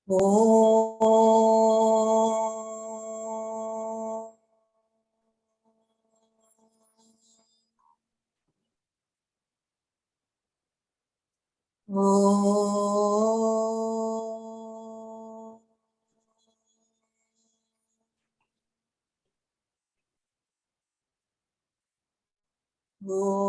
Om. Om. Om.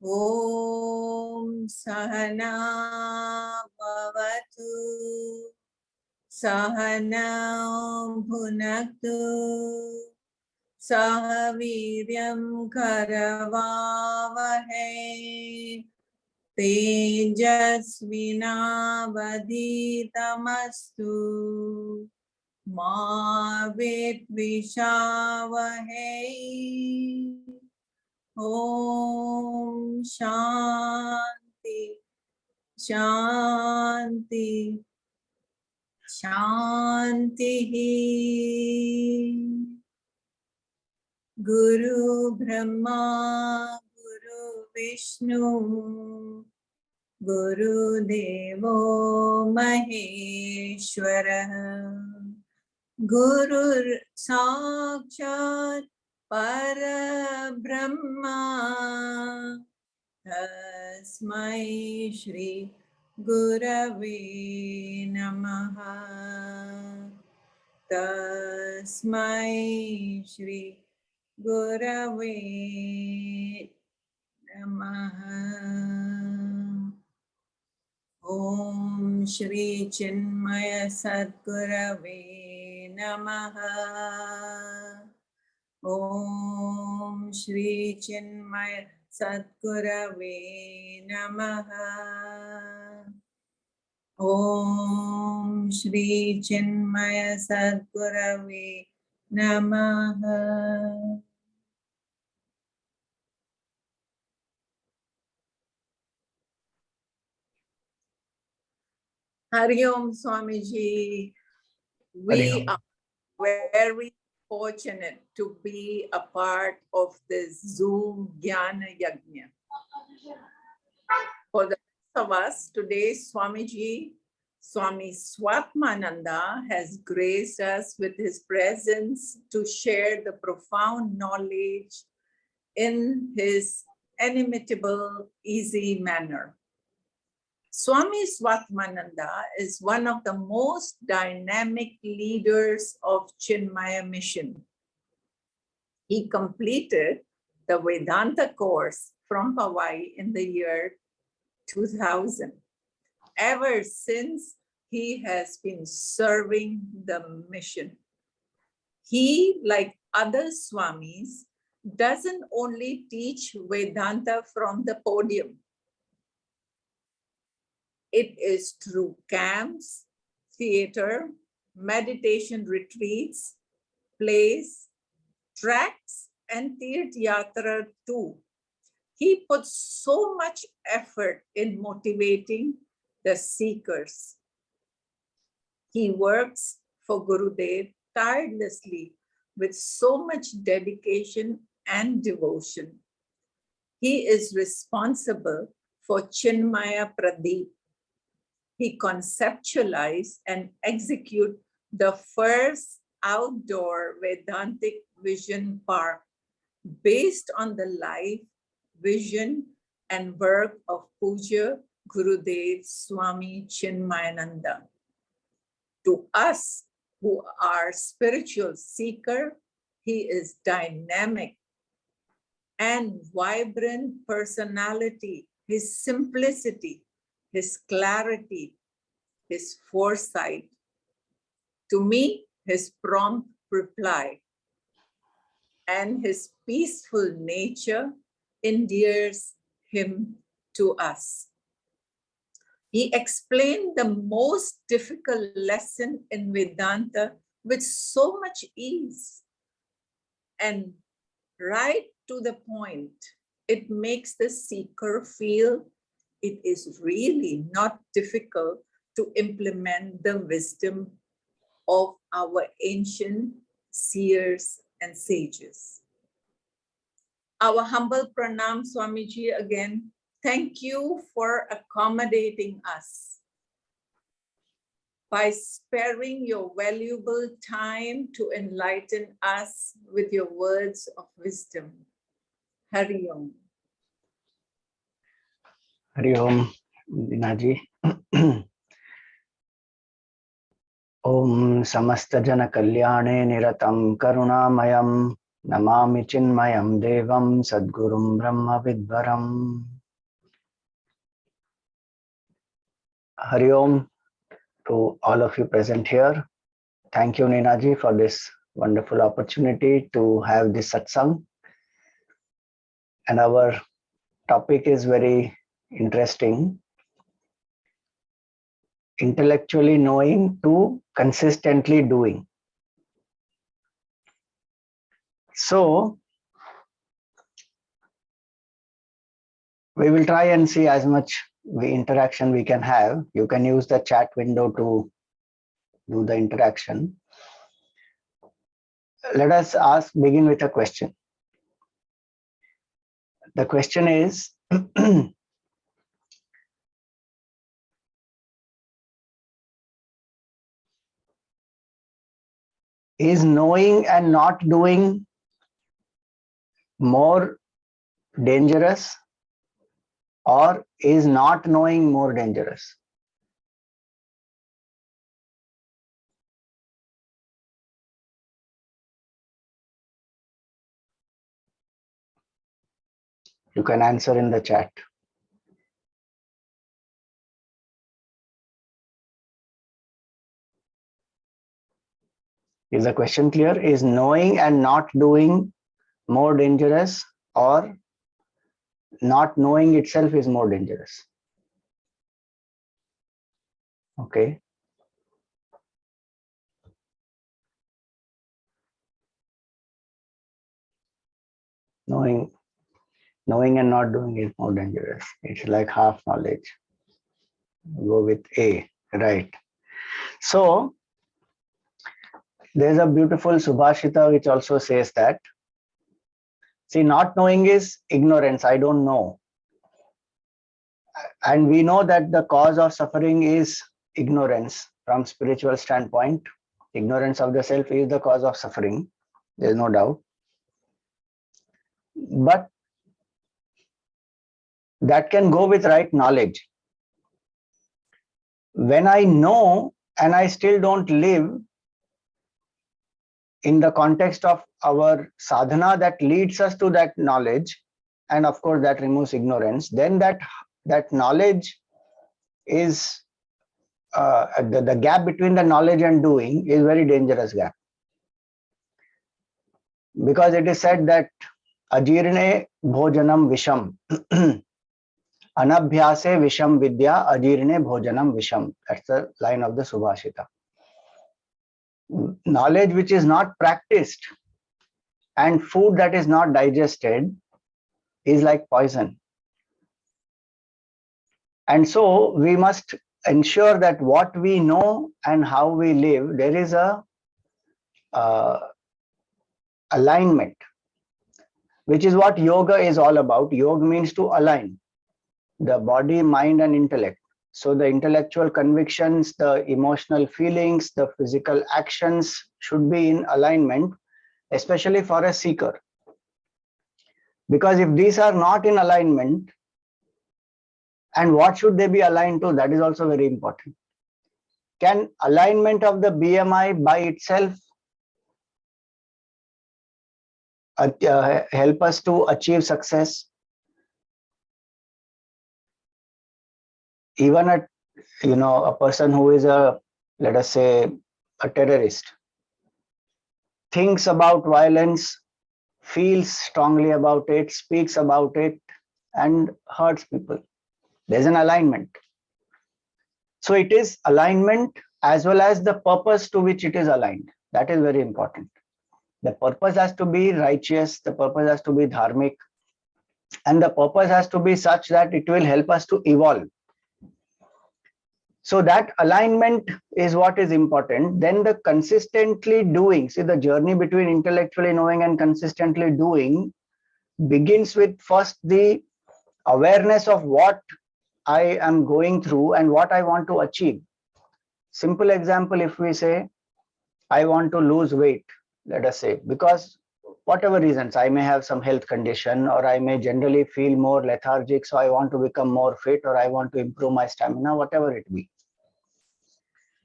Om Sahana Bhavatu Sahana Bhunaktu Sah Viryam Karavavahe Tejasvinavadhitamastu Ma Vidvishavahe. Om Shanti Shanti Shanti. Guru Brahma Guru Vishnu Guru Devo Maheshwara Guru Sakshat Parabrahma Tasmai Shri Gurave Namaha Tasmai Shri Gurave Namaha. Om Shri Chinmaya Sadgurave Namaha. Om Shri Chinmaya Sadgurave Namaha. Om Shri Chinmaya Sadgurave Namaha. Hari Om Swamiji. We are very fortunate to be a part of this Zoom Jnana Yajna. For the rest of us, today Swamiji, Swami Swatmananda has graced us with his presence to share the profound knowledge in his inimitable, easy manner. Swami Swatmananda is one of the most dynamic leaders of Chinmaya mission. He completed the Vedanta course from Hawaii in the year 2000. Ever since, he has been serving the mission. He, like other Swamis, doesn't only teach Vedanta from the podium. It is through camps, theater, meditation retreats, plays, tracks, and Tirth Yatra too. He puts so much effort in motivating the seekers. He works for Gurudev tirelessly with so much dedication and devotion. He is responsible for Chinmaya Pradeep. He conceptualized and executed the first outdoor Vedantic vision park based on the life, vision, and work of Puja Gurudev Swami Chinmayananda. To us who are spiritual seeker, he is dynamic and vibrant personality, his simplicity, his clarity, his foresight. To me, his prompt reply and his peaceful nature endears him to us. He explained the most difficult lesson in Vedanta with so much ease and right to the point. It makes the seeker feel it is really not difficult to implement the wisdom of our ancient seers and sages. Our humble pranam, Swamiji, again. Thank you for accommodating us by sparing your valuable time to enlighten us with your words of wisdom. Hari Om. Hari Om, Dinaji. Om Samasta Jana Kalyane Niratam Karunamayam Namami Chinmayam Devam Sadgurum Brahma Vidvaram. Hari Om to all of you present here. Thank you, Ninaji, for this wonderful opportunity to have this satsang. And our topic is very interesting. Intellectually knowing to consistently doing. So we will try and see as much interaction we can have. You can use the chat window to do the interaction. Let us begin with a question. The question is, is knowing and not doing more dangerous, or is not knowing more dangerous? You can answer in the chat. Is the question clear? Is knowing and not doing more dangerous, or not knowing itself is more dangerous? Okay. Knowing and not doing is more dangerous. It's like half knowledge. Go with A, right? So there's a beautiful Subhashita which also says that, see, not knowing is ignorance. I don't know. And we know that the cause of suffering is ignorance from spiritual standpoint. Ignorance of the self is the cause of suffering. There's no doubt. But that can go with right knowledge. When I know and I still don't live in the context of our sadhana that leads us to that knowledge, and of course that removes ignorance, then that knowledge is the gap between the knowledge and doing is very dangerous gap. Because it is said that ajirne bhojanam visham, anabhyase visham vidya, ajirne bhojanam visham. That's the line of the Subhashita. Knowledge which is not practiced and food that is not digested is like poison. And so we must ensure that what we know and how we live, there is a alignment, which is what yoga is all about. Yoga means to align the body, mind, and intellect. So the intellectual convictions, the emotional feelings, the physical actions should be in alignment, especially for a seeker. Because if these are not in alignment, and what should they be aligned to? That is also very important. Can alignment of the BMI by itself help us to achieve success? Even a person who is let us say, a terrorist, thinks about violence, feels strongly about it, speaks about it, and hurts people. There's an alignment. So it is alignment as well as the purpose to which it is aligned. That is very important. The purpose has to be righteous, the purpose has to be dharmic, and the purpose has to be such that it will help us to evolve. So that alignment is what is important. Then the consistently doing, see the journey between intellectually knowing and consistently doing, begins with first the awareness of what I am going through and what I want to achieve. Simple example, if we say, I want to lose weight, let us say, because whatever reasons, I may have some health condition, or I may generally feel more lethargic, so I want to become more fit, or I want to improve my stamina, whatever it be.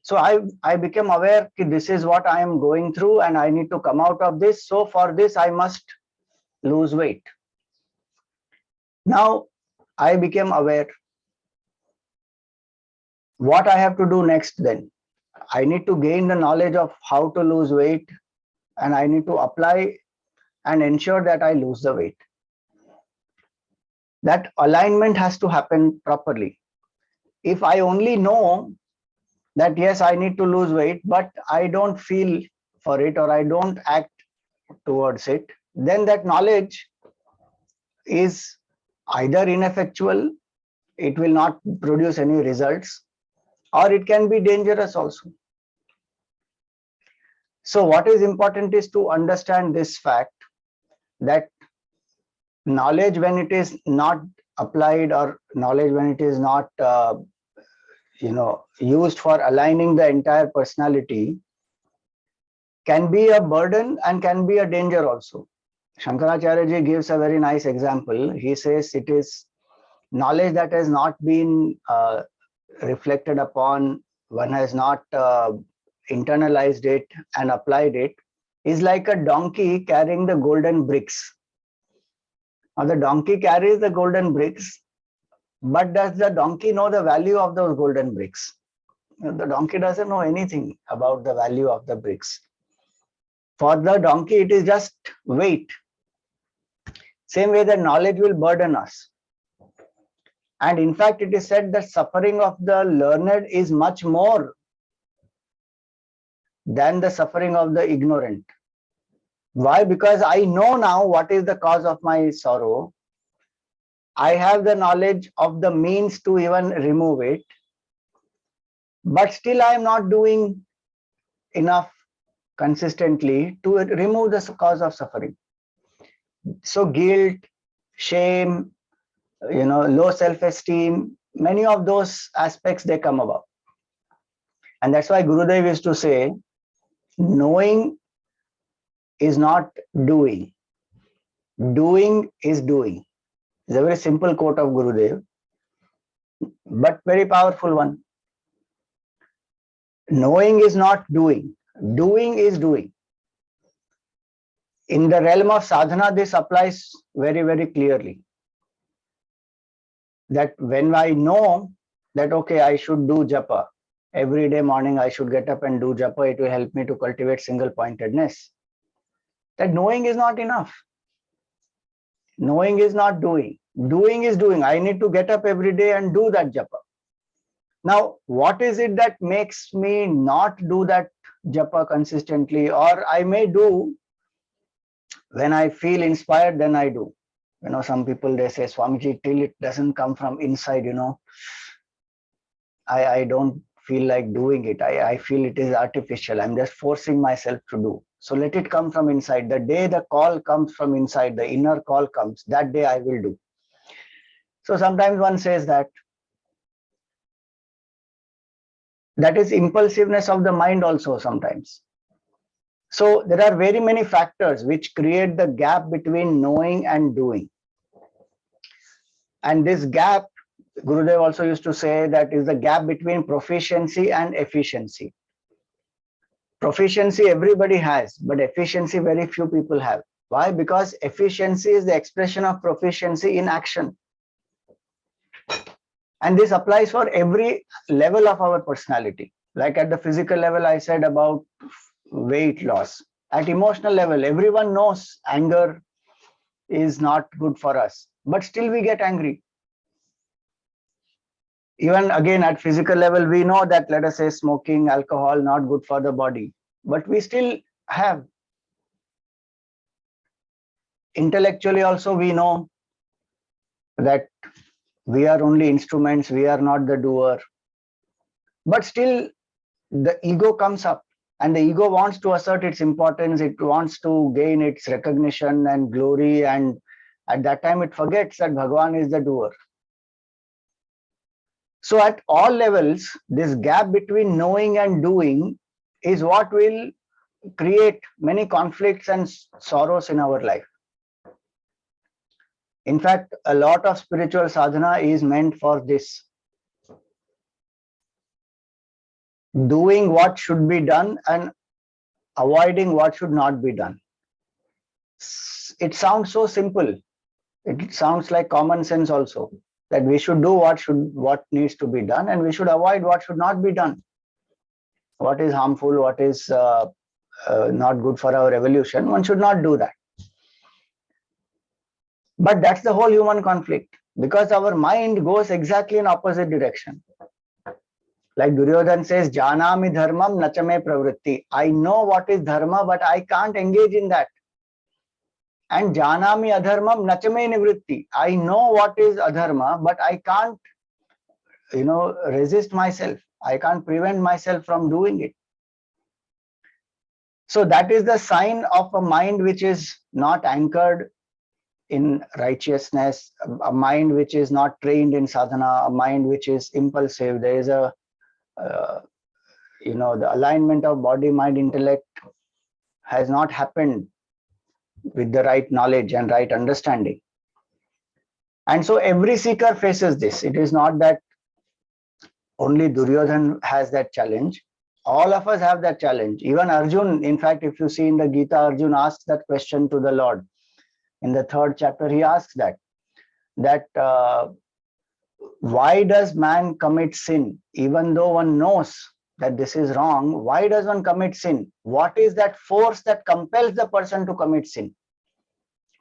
So I became aware that this is what I am going through and I need to come out of this. So for this, I must lose weight. Now I became aware. What I have to do next then? I need to gain the knowledge of how to lose weight, and I need to apply and ensure that I lose the weight. That alignment has to happen properly. If I only know that yes, I need to lose weight, but I don't feel for it or I don't act towards it, then that knowledge is either ineffectual, it will not produce any results, or it can be dangerous also. So what is important is to understand this fact that knowledge, when it is not applied, or knowledge when it is not used for aligning the entire personality, can be a burden and can be a danger also. Shankaracharya ji gives a very nice example. He says it is knowledge that has not been reflected upon, one has not internalized it and applied it, is like a donkey carrying the golden bricks. Now the donkey carries the golden bricks, but does the donkey know the value of those golden bricks? The donkey doesn't know anything about the value of the bricks. For the donkey, it is just weight. Same way that knowledge will burden us. And in fact, it is said that suffering of the learned is much more than the suffering of the ignorant. Why? Because I know now what is the cause of my sorrow. I have the knowledge of the means to even remove it, but still I am not doing enough consistently to remove the cause of suffering. So guilt, shame, low self-esteem, many of those aspects, they come about. And that's why Gurudev used to say, knowing is not doing. Doing is doing. It's a very simple quote of Gurudev, but very powerful one. Knowing is not doing. Doing is doing. In the realm of sadhana, this applies very, very clearly. That when I know that, okay, I should do japa, every day morning I should get up and do japa, it will help me to cultivate single pointedness. That knowing is not enough. Knowing is not doing. Doing is doing. I need to get up every day and do that japa. Now, what is it that makes me not do that japa consistently? Or I may do when I feel inspired, then I do. Some people, they say, Swamiji, till it doesn't come from inside, I don't feel like doing it. I feel it is artificial. I'm just forcing myself to do. So let it come from inside. The day the call comes from inside, the inner call comes, that day I will do. So sometimes one says that is impulsiveness of the mind also sometimes. So there are very many factors which create the gap between knowing and doing. And this gap, Gurudev also used to say, that is the gap between proficiency and efficiency. Proficiency everybody has, but efficiency very few people have. Why? Because efficiency is the expression of proficiency in action. And this applies for every level of our personality. Like at the physical level, I said about weight loss. At emotional level, everyone knows anger is not good for us, but still we get angry. Even again at physical level, we know that, let us say, smoking, alcohol, not good for the body, but we still have. Intellectually also, we know that we are only instruments, we are not the doer, but still the ego comes up, and the ego wants to assert its importance. It wants to gain its recognition and glory and At that time, it forgets that Bhagavan is the doer. So at all levels, this gap between knowing and doing is what will create many conflicts and sorrows in our life. In fact, a lot of spiritual sadhana is meant for this. Doing what should be done and avoiding what should not be done. It sounds so simple. It sounds like common sense also, that we should do what needs to be done, and we should avoid what should not be done. What is harmful, what is not good for our evolution, one should not do that. But that's the whole human conflict, because our mind goes exactly in opposite direction. Like Duryodhan says, Janami dharmam nachame pravritti. I know what is dharma, but I can't engage in that. And Janami adharmam nachame nivritti. I know what is adharma, but I can't, resist myself. I can't prevent myself from doing it. So that is the sign of a mind which is not anchored in righteousness, a mind which is not trained in sadhana, a mind which is impulsive. There is a, the alignment of body, mind, intellect has not happened with the right knowledge and right understanding. And so every seeker faces this. It is not that only Duryodhan has that challenge. All of us have that challenge. Even Arjun, in fact, if you see in the Gita, Arjun asks that question to the Lord. In the 3rd chapter, he asks that why does man commit sin? Even though one knows that this is wrong, why does one commit sin? What is that force that compels the person to commit sin?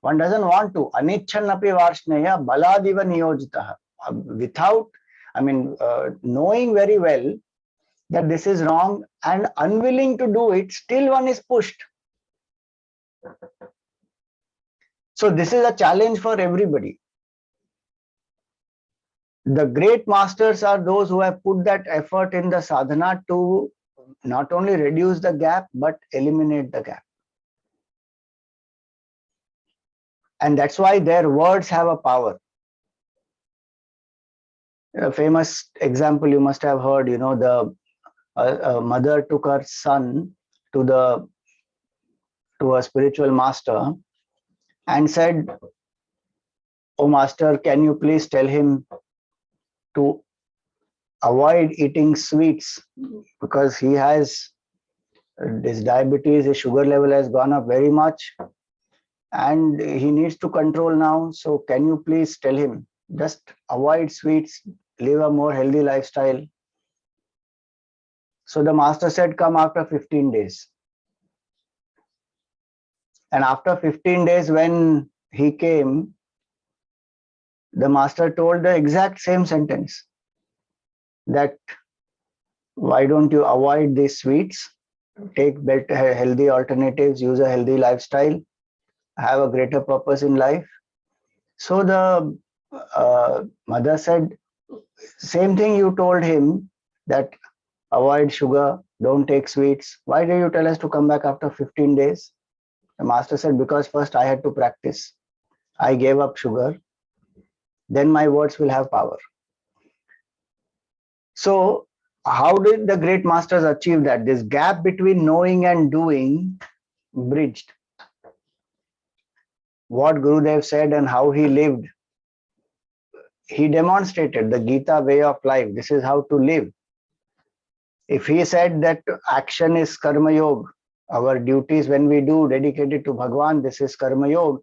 One doesn't want to. Anichchanapi varshneya baladiva niyojitaha. Without, knowing very well that this is wrong and unwilling to do it, still one is pushed. So this is a challenge for everybody. The great masters are those who have put that effort in the sadhana to not only reduce the gap, but eliminate the gap. And that's why their words have a power. A famous example you must have heard, a mother took her son to a spiritual master and said, "Oh master, can you please tell him to avoid eating sweets, because he has this diabetes, his sugar level has gone up very much and he needs to control now. So can you please tell him, just avoid sweets, live a more healthy lifestyle." So the master said, "Come after 15 days. And after 15 days, when he came, the master told the exact same sentence, that why don't you avoid these sweets, take better healthy alternatives, use a healthy lifestyle, have a greater purpose in life." So the mother said, "Same thing you told him, that avoid sugar, don't take sweets. Why did you tell us to come back after 15 days? The master said, "Because first I had to practice. I gave up sugar. Then my words will have power." So how did the great masters achieve that? This gap between knowing and doing bridged. What Gurudev said and how he lived, he demonstrated the Gita way of life. This is how to live. If he said that action is karma yoga, our duties when we do dedicated to Bhagwan, this is karma yoga,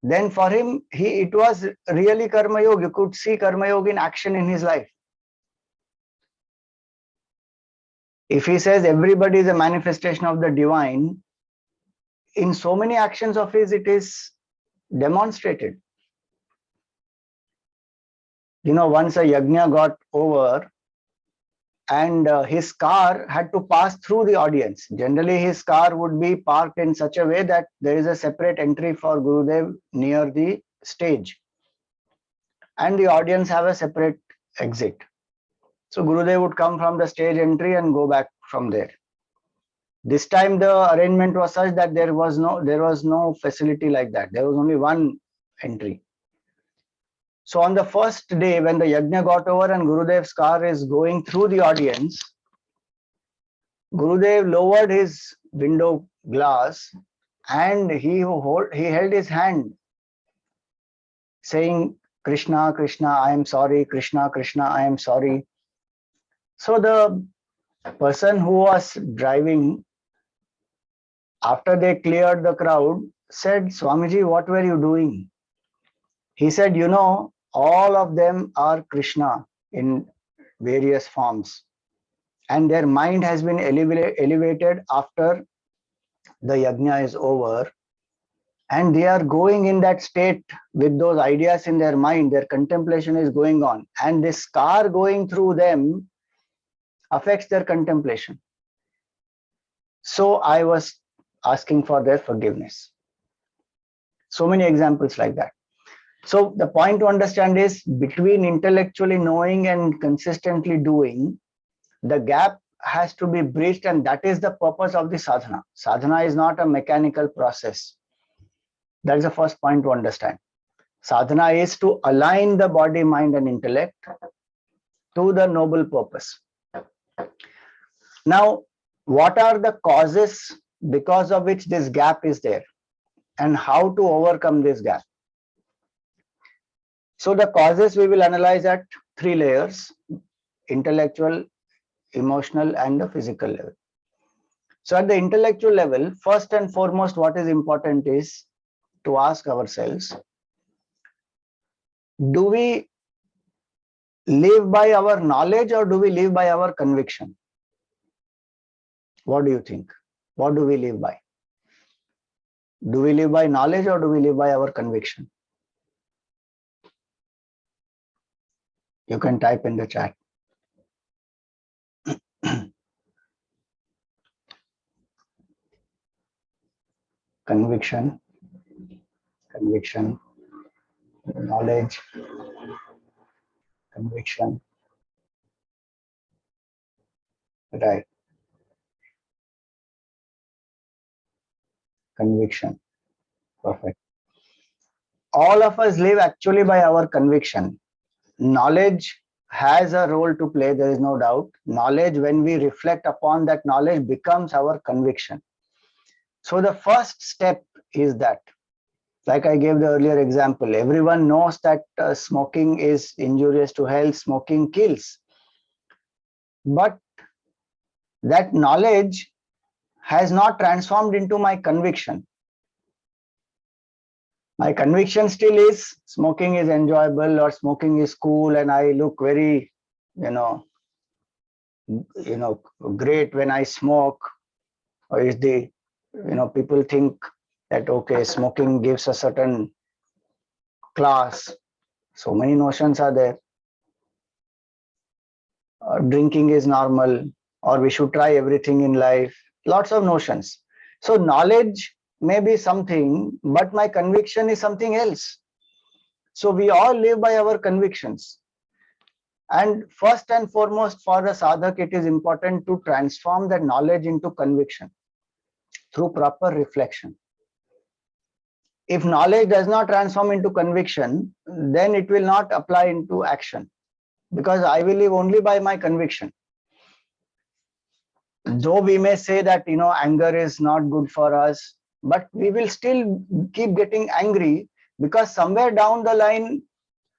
then for him, it was really karma yoga. You could see karma yoga in action in his life. If he says everybody is a manifestation of the divine, in so many actions of his, it is demonstrated. Once a yajna got over and his car had to pass through the audience. Generally, his car would be parked in such a way that there is a separate entry for Gurudev near the stage, and the audience have a separate exit. So Gurudev would come from the stage entry and go back from there. This time the arrangement was such that there was no facility like that. There was only one entry. So on the first day, when the yajna got over and Gurudev's car is going through the audience, Gurudev lowered his window glass and he held his hand saying, Krishna, Krishna, I am sorry, Krishna, Krishna, I am sorry. So the person who was driving, after they cleared the crowd, said, Swamiji, what were you doing? He said, you know, all of them are Krishna in various forms. And their mind has been elevated after the yajna is over. And they are going in that state with those ideas in their mind. Their contemplation is going on. And this car going through them affects their contemplation. So I was asking for their forgiveness. So many examples like that. So the point to understand is, between intellectually knowing and consistently doing, the gap has to be bridged, and that is the purpose of the sadhana. Sadhana is not a mechanical process. That is the first point to understand. Sadhana is to align the body, mind, and intellect to the noble purpose. Now, what are the causes because of which this gap is there, and how to overcome this gap? So the causes we will analyze at 3 layers: intellectual, emotional, and the physical level. So at the intellectual level, first and foremost, what is important is to ask ourselves, do we live by our knowledge or do we live by our conviction? What do you think? What do we live by? Do we live by knowledge or do we live by our conviction? You can type in the chat. Conviction, knowledge, conviction. Right. Conviction. Perfect. All of us live actually by our conviction. Knowledge has a role to play, there is no doubt. Knowledge, when we reflect upon that knowledge, becomes our conviction. So the first step is that, like I gave the earlier example, everyone knows that smoking is injurious to health, smoking kills. But that knowledge has not transformed into my conviction. My conviction still is smoking is enjoyable or smoking is cool and I look very, great when I smoke. Or is the, people think that, okay, smoking gives a certain class. So many notions are there. Drinking is normal, or we should try everything in life. Lots of notions. So knowledge may be something, but my conviction is something else. So we all live by our convictions. And first and foremost, for the sadhak, it is important to transform that knowledge into conviction through proper reflection. If knowledge does not transform into conviction, then it will not apply into action, because I will live only by my conviction. Though we may say that, anger is not good for us, but we will still keep getting angry, because somewhere down the line,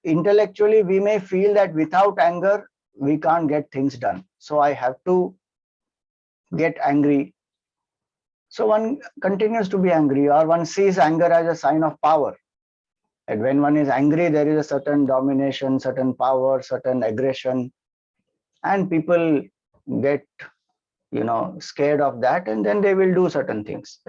intellectually, we may feel that without anger, we can't get things done. So I have to get angry. So one continues to be angry, or one sees anger as a sign of power. And when one is angry, there is a certain domination, certain power, certain aggression, and people get, scared of that, and then they will do certain things.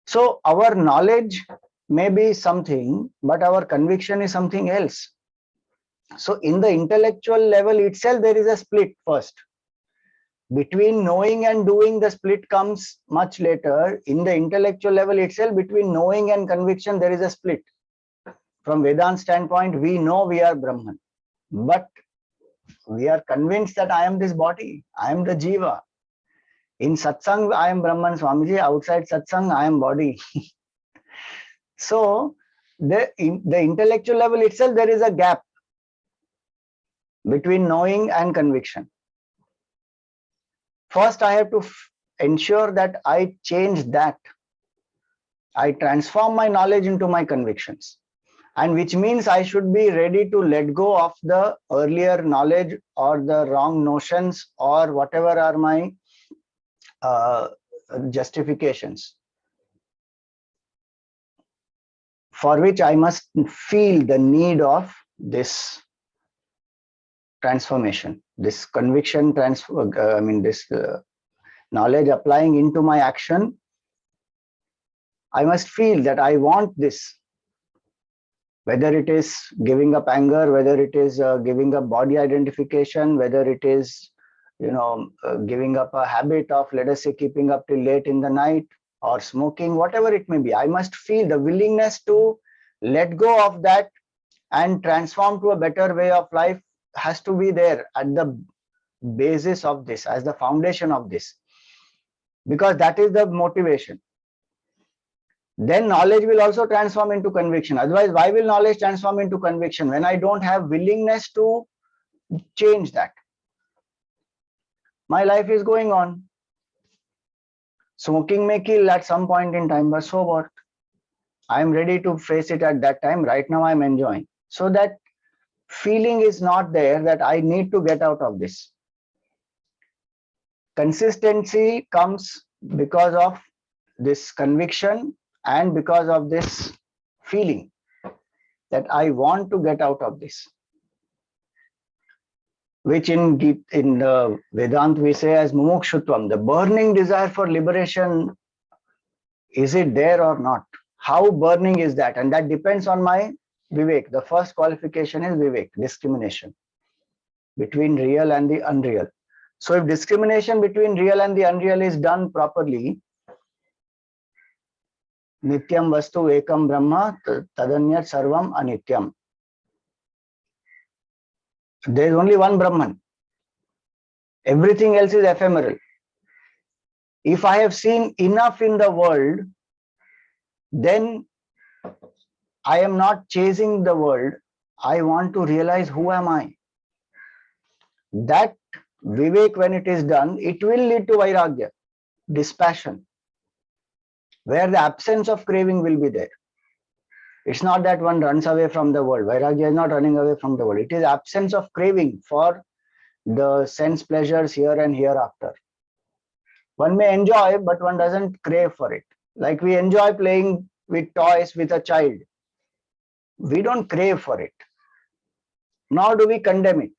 So our knowledge may be something, but our conviction is something else. So in the intellectual level itself, there is a split first. Between knowing and doing, the split comes much later. In the intellectual level itself, between knowing and conviction, there is a split. From Vedanta standpoint, we know we are Brahman, but we are convinced that I am this body, I am the jiva. In satsang, I am Brahman, Swamiji. Outside satsang, I am body. So the intellectual level itself, there is a gap between knowing and conviction. First, I have to ensure that I change that. I transform my knowledge into my convictions, and which means I should be ready to let go of the earlier knowledge or the wrong notions or whatever are my justifications, for which I must feel the need of this transformation, this conviction transfer, this knowledge applying into my action. I must feel that I want this, whether it is giving up anger, whether it is giving up body identification, whether it is, giving up a habit of, let us say, keeping up till late in the night or smoking, whatever it may be. I must feel the willingness to let go of that and transform to a better way of life has to be there at the basis of this, as the foundation of this, because that is the motivation. Then knowledge will also transform into conviction. Otherwise, why will knowledge transform into conviction when I don't have willingness to change that? My life is going on. Smoking may kill at some point in time, but so what? I am ready to face it at that time. Right now, I'm enjoying. So that feeling is not there that I need to get out of this. Consistency comes because of this conviction and because of this feeling that I want to get out of this, which in the Vedanta we say as mumukshutvam, the burning desire for liberation. Is it there or not? How burning is that? And that depends on my vivek. The first qualification is vivek, discrimination between real and the unreal. So if discrimination between real and the unreal is done properly, nityam vastu ekam brahma tadanyat sarvam anityam. There is only one Brahman. Everything else is ephemeral. If I have seen enough in the world, then I am not chasing the world. I want to realize who am I. That vivek, when it is done, it will lead to vairagya, dispassion, where the absence of craving will be there. It's not that one runs away from the world. Vairagya is not running away from the world. It is absence of craving for the sense pleasures here and hereafter. One may enjoy, but one doesn't crave for it. Like we enjoy playing with toys with a child. We don't crave for it, nor do we condemn it.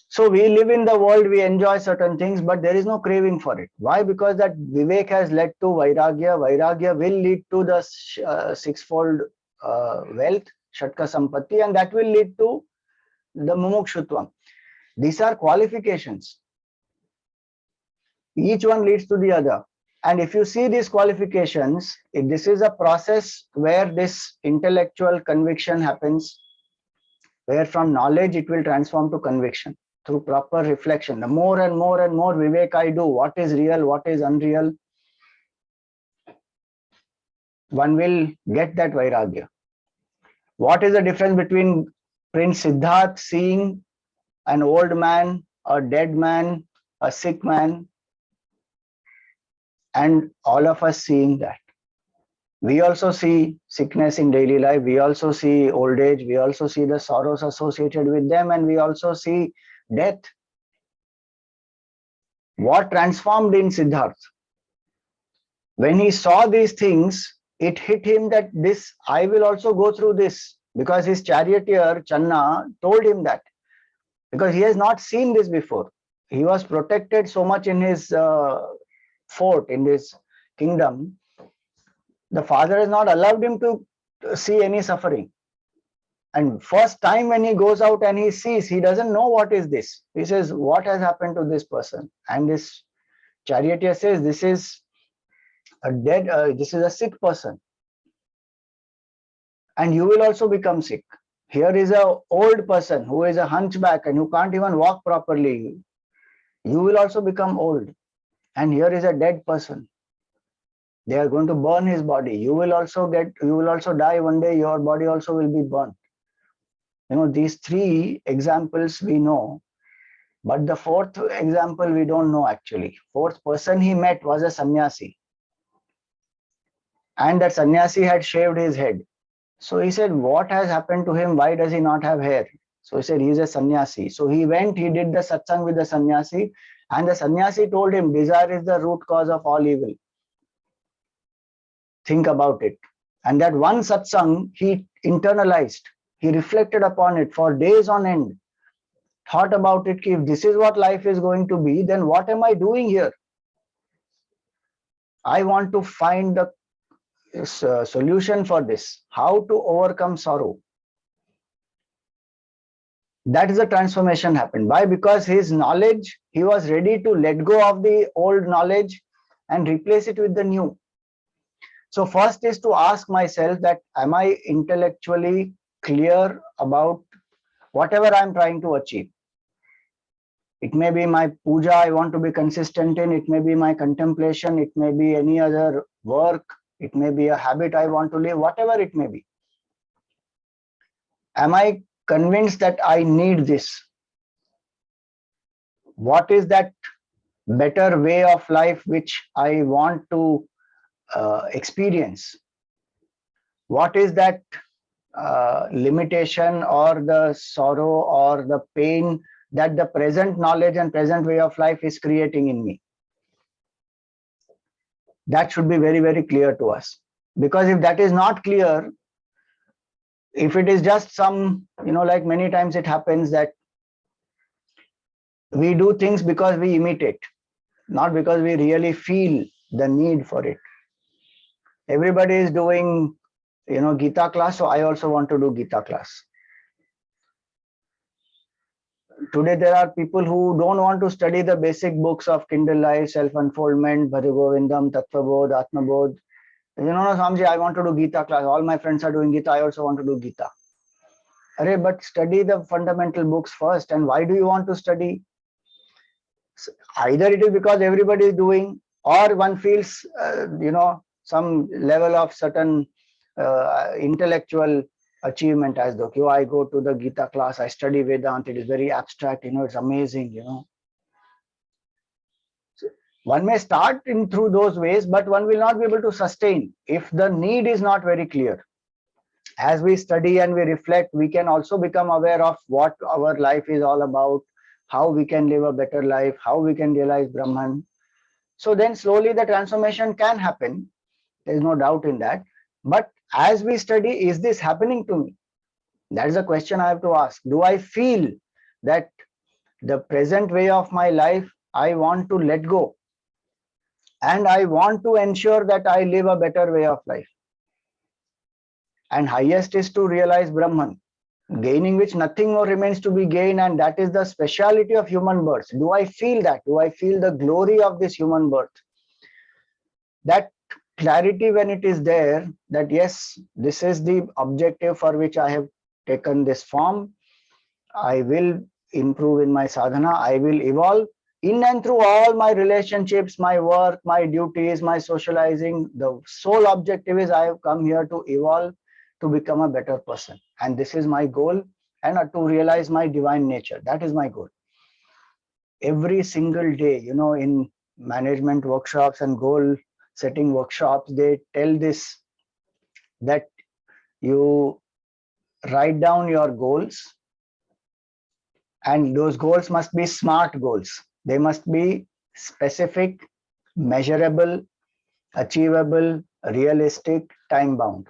So we live in the world, we enjoy certain things, but there is no craving for it. Why? Because that vivek has led to vairagya. Vairagya will lead to the sixfold wealth, shatka sampatti, and that will lead to the mumukshutvam. These are qualifications. Each one leads to the other. And if you see these qualifications, this is a process where this intellectual conviction happens, where from knowledge it will transform to conviction through proper reflection. The more and more and more vivek I do, what is real, what is unreal, one will get that vairagya. What is the difference between Prince Siddharth seeing an old man, a dead man, a sick man, and all of us seeing that? We also see sickness in daily life, we also see old age, we also see the sorrows associated with them, and we also see death. What transformed in Siddharth? When he saw these things, it hit him that this, I will also go through this, because his charioteer Channa told him that, because he has not seen this before. He was protected so much in his fort, in his kingdom. The father has not allowed him to see any suffering. And first time when he goes out and he sees, he doesn't know what is this. He says, what has happened to this person? And this charioteer says, this is this is a sick person. And you will also become sick. Here is an old person who is a hunchback and who can't even walk properly. You will also become old. And here is a dead person. They are going to burn his body. You will also die one day. Your body also will be burnt. These three examples we know, but the fourth example we don't know actually. Fourth person he met was a sannyasi. And that sannyasi had shaved his head. So he said, what has happened to him? Why does he not have hair? So he said, he's a sannyasi. So he went, he did the satsang with the sannyasi, and the sannyasi told him, desire is the root cause of all evil. Think about it. And that one satsang he internalized, he reflected upon it for days on end, thought about it. If this is what life is going to be, then what am I doing here? I want to find the solution for this, how to overcome sorrow. That is the transformation happened. Why? Because his knowledge, he was ready to let go of the old knowledge and replace it with the new. So first is to ask myself that, am I intellectually clear about whatever I'm trying to achieve? It may be my puja I want to be consistent in, it may be my contemplation, it may be any other work, it may be a habit I want to live, whatever it may be. Am I convinced that I need this? What is that better way of life which I want to experience? What is that limitation or the sorrow or the pain that the present knowledge and present way of life is creating in me? That should be very, very clear to us. Because if that is not clear, if it is just some, like many times it happens that we do things because we imitate, not because we really feel the need for it. Everybody is doing, Gita class, so I also want to do Gita class. Today, there are people who don't want to study the basic books of Kindle Life, Self-Unfoldment, Bhari Govindam, Tattva Bodh, Atma Bodh. Swamiji, I want to do Gita class. All my friends are doing Gita. I also want to do Gita. But study the fundamental books first. And why do you want to study? Either it is because everybody is doing, or one feels, some level of certain intellectual achievement, as though, I go to the Gita class, I study Vedanta, it is very abstract, it's amazing, So one may start in through those ways, but one will not be able to sustain if the need is not very clear. As we study and we reflect, we can also become aware of what our life is all about, how we can live a better life, how we can realize Brahman. So then slowly the transformation can happen. There is no doubt in that. But as we study, is this happening to me? That is a question I have to ask. Do I feel that the present way of my life, I want to let go? And I want to ensure that I live a better way of life. And highest is to realize Brahman, gaining which nothing more remains to be gained, and that is the speciality of human birth. Do I feel that? Do I feel the glory of this human birth? That clarity, when it is there, that yes, this is the objective for which I have taken this form, I will improve in my sadhana, I will evolve in and through all my relationships, my work, my duties, my socializing. The sole objective is I have come here to evolve, to become a better person. And this is my goal, and to realize my divine nature. That is my goal. Every single day, in management workshops and goal setting workshops, they tell this, that you write down your goals, and those goals must be SMART goals. They must be specific, measurable, achievable, realistic, time-bound.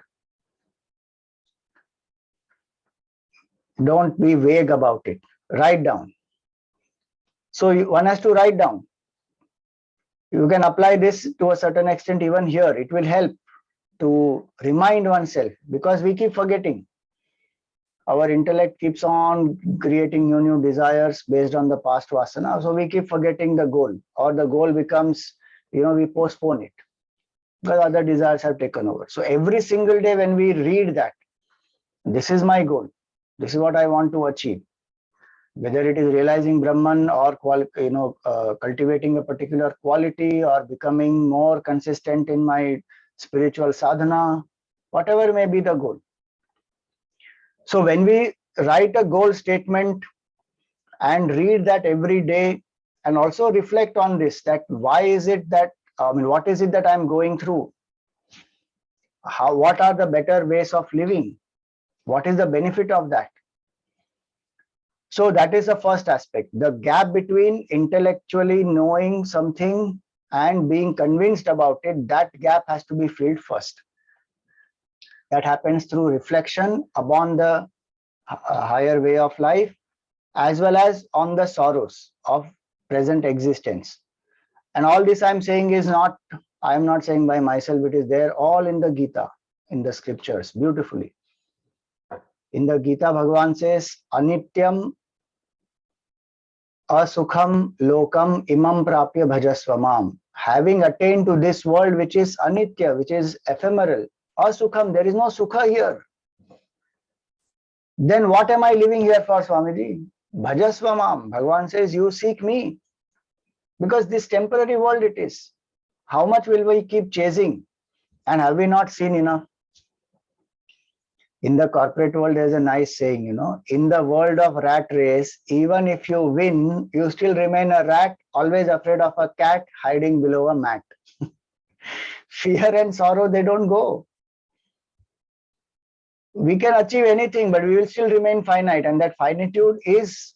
Don't be vague about it. Write down. So one has to write down. You can apply this to a certain extent even here. It will help to remind oneself, because we keep forgetting. Our intellect keeps on creating new desires based on the past vasana. So we keep forgetting the goal, or the goal becomes, we postpone it because other desires have taken over. So every single day when we read that, this is my goal, this is what I want to achieve, whether it is realizing Brahman or cultivating a particular quality or becoming more consistent in my spiritual sadhana, whatever may be the goal. So when we write a goal statement and read that every day and also reflect on this, that why is it that, what is it that I'm going through? What are the better ways of living? What is the benefit of that? So that is the first aspect. The gap between intellectually knowing something and being convinced about it, that gap has to be filled first. That happens through reflection upon the higher way of life, as well as on the sorrows of present existence. And all this I'm saying is not, I'm not saying by myself, it is there all in the Gita, in the scriptures, beautifully. In the Gita, Bhagavan says, Anityam Asukham Lokam Imam Prapya Bhajasvamam. Having attained to this world which is anitya, which is ephemeral, Asukham, there is no sukha here. Then what am I living here for, Swamiji? Bhajasvamam. Bhagavan says, you seek me. Because this temporary world it is. How much will we keep chasing? And have we not seen enough? In the corporate world, there's a nice saying, in the world of rat race, even if you win, you still remain a rat, always afraid of a cat hiding below a mat. Fear and sorrow, they don't go. We can achieve anything, but we will still remain finite, and that finitude is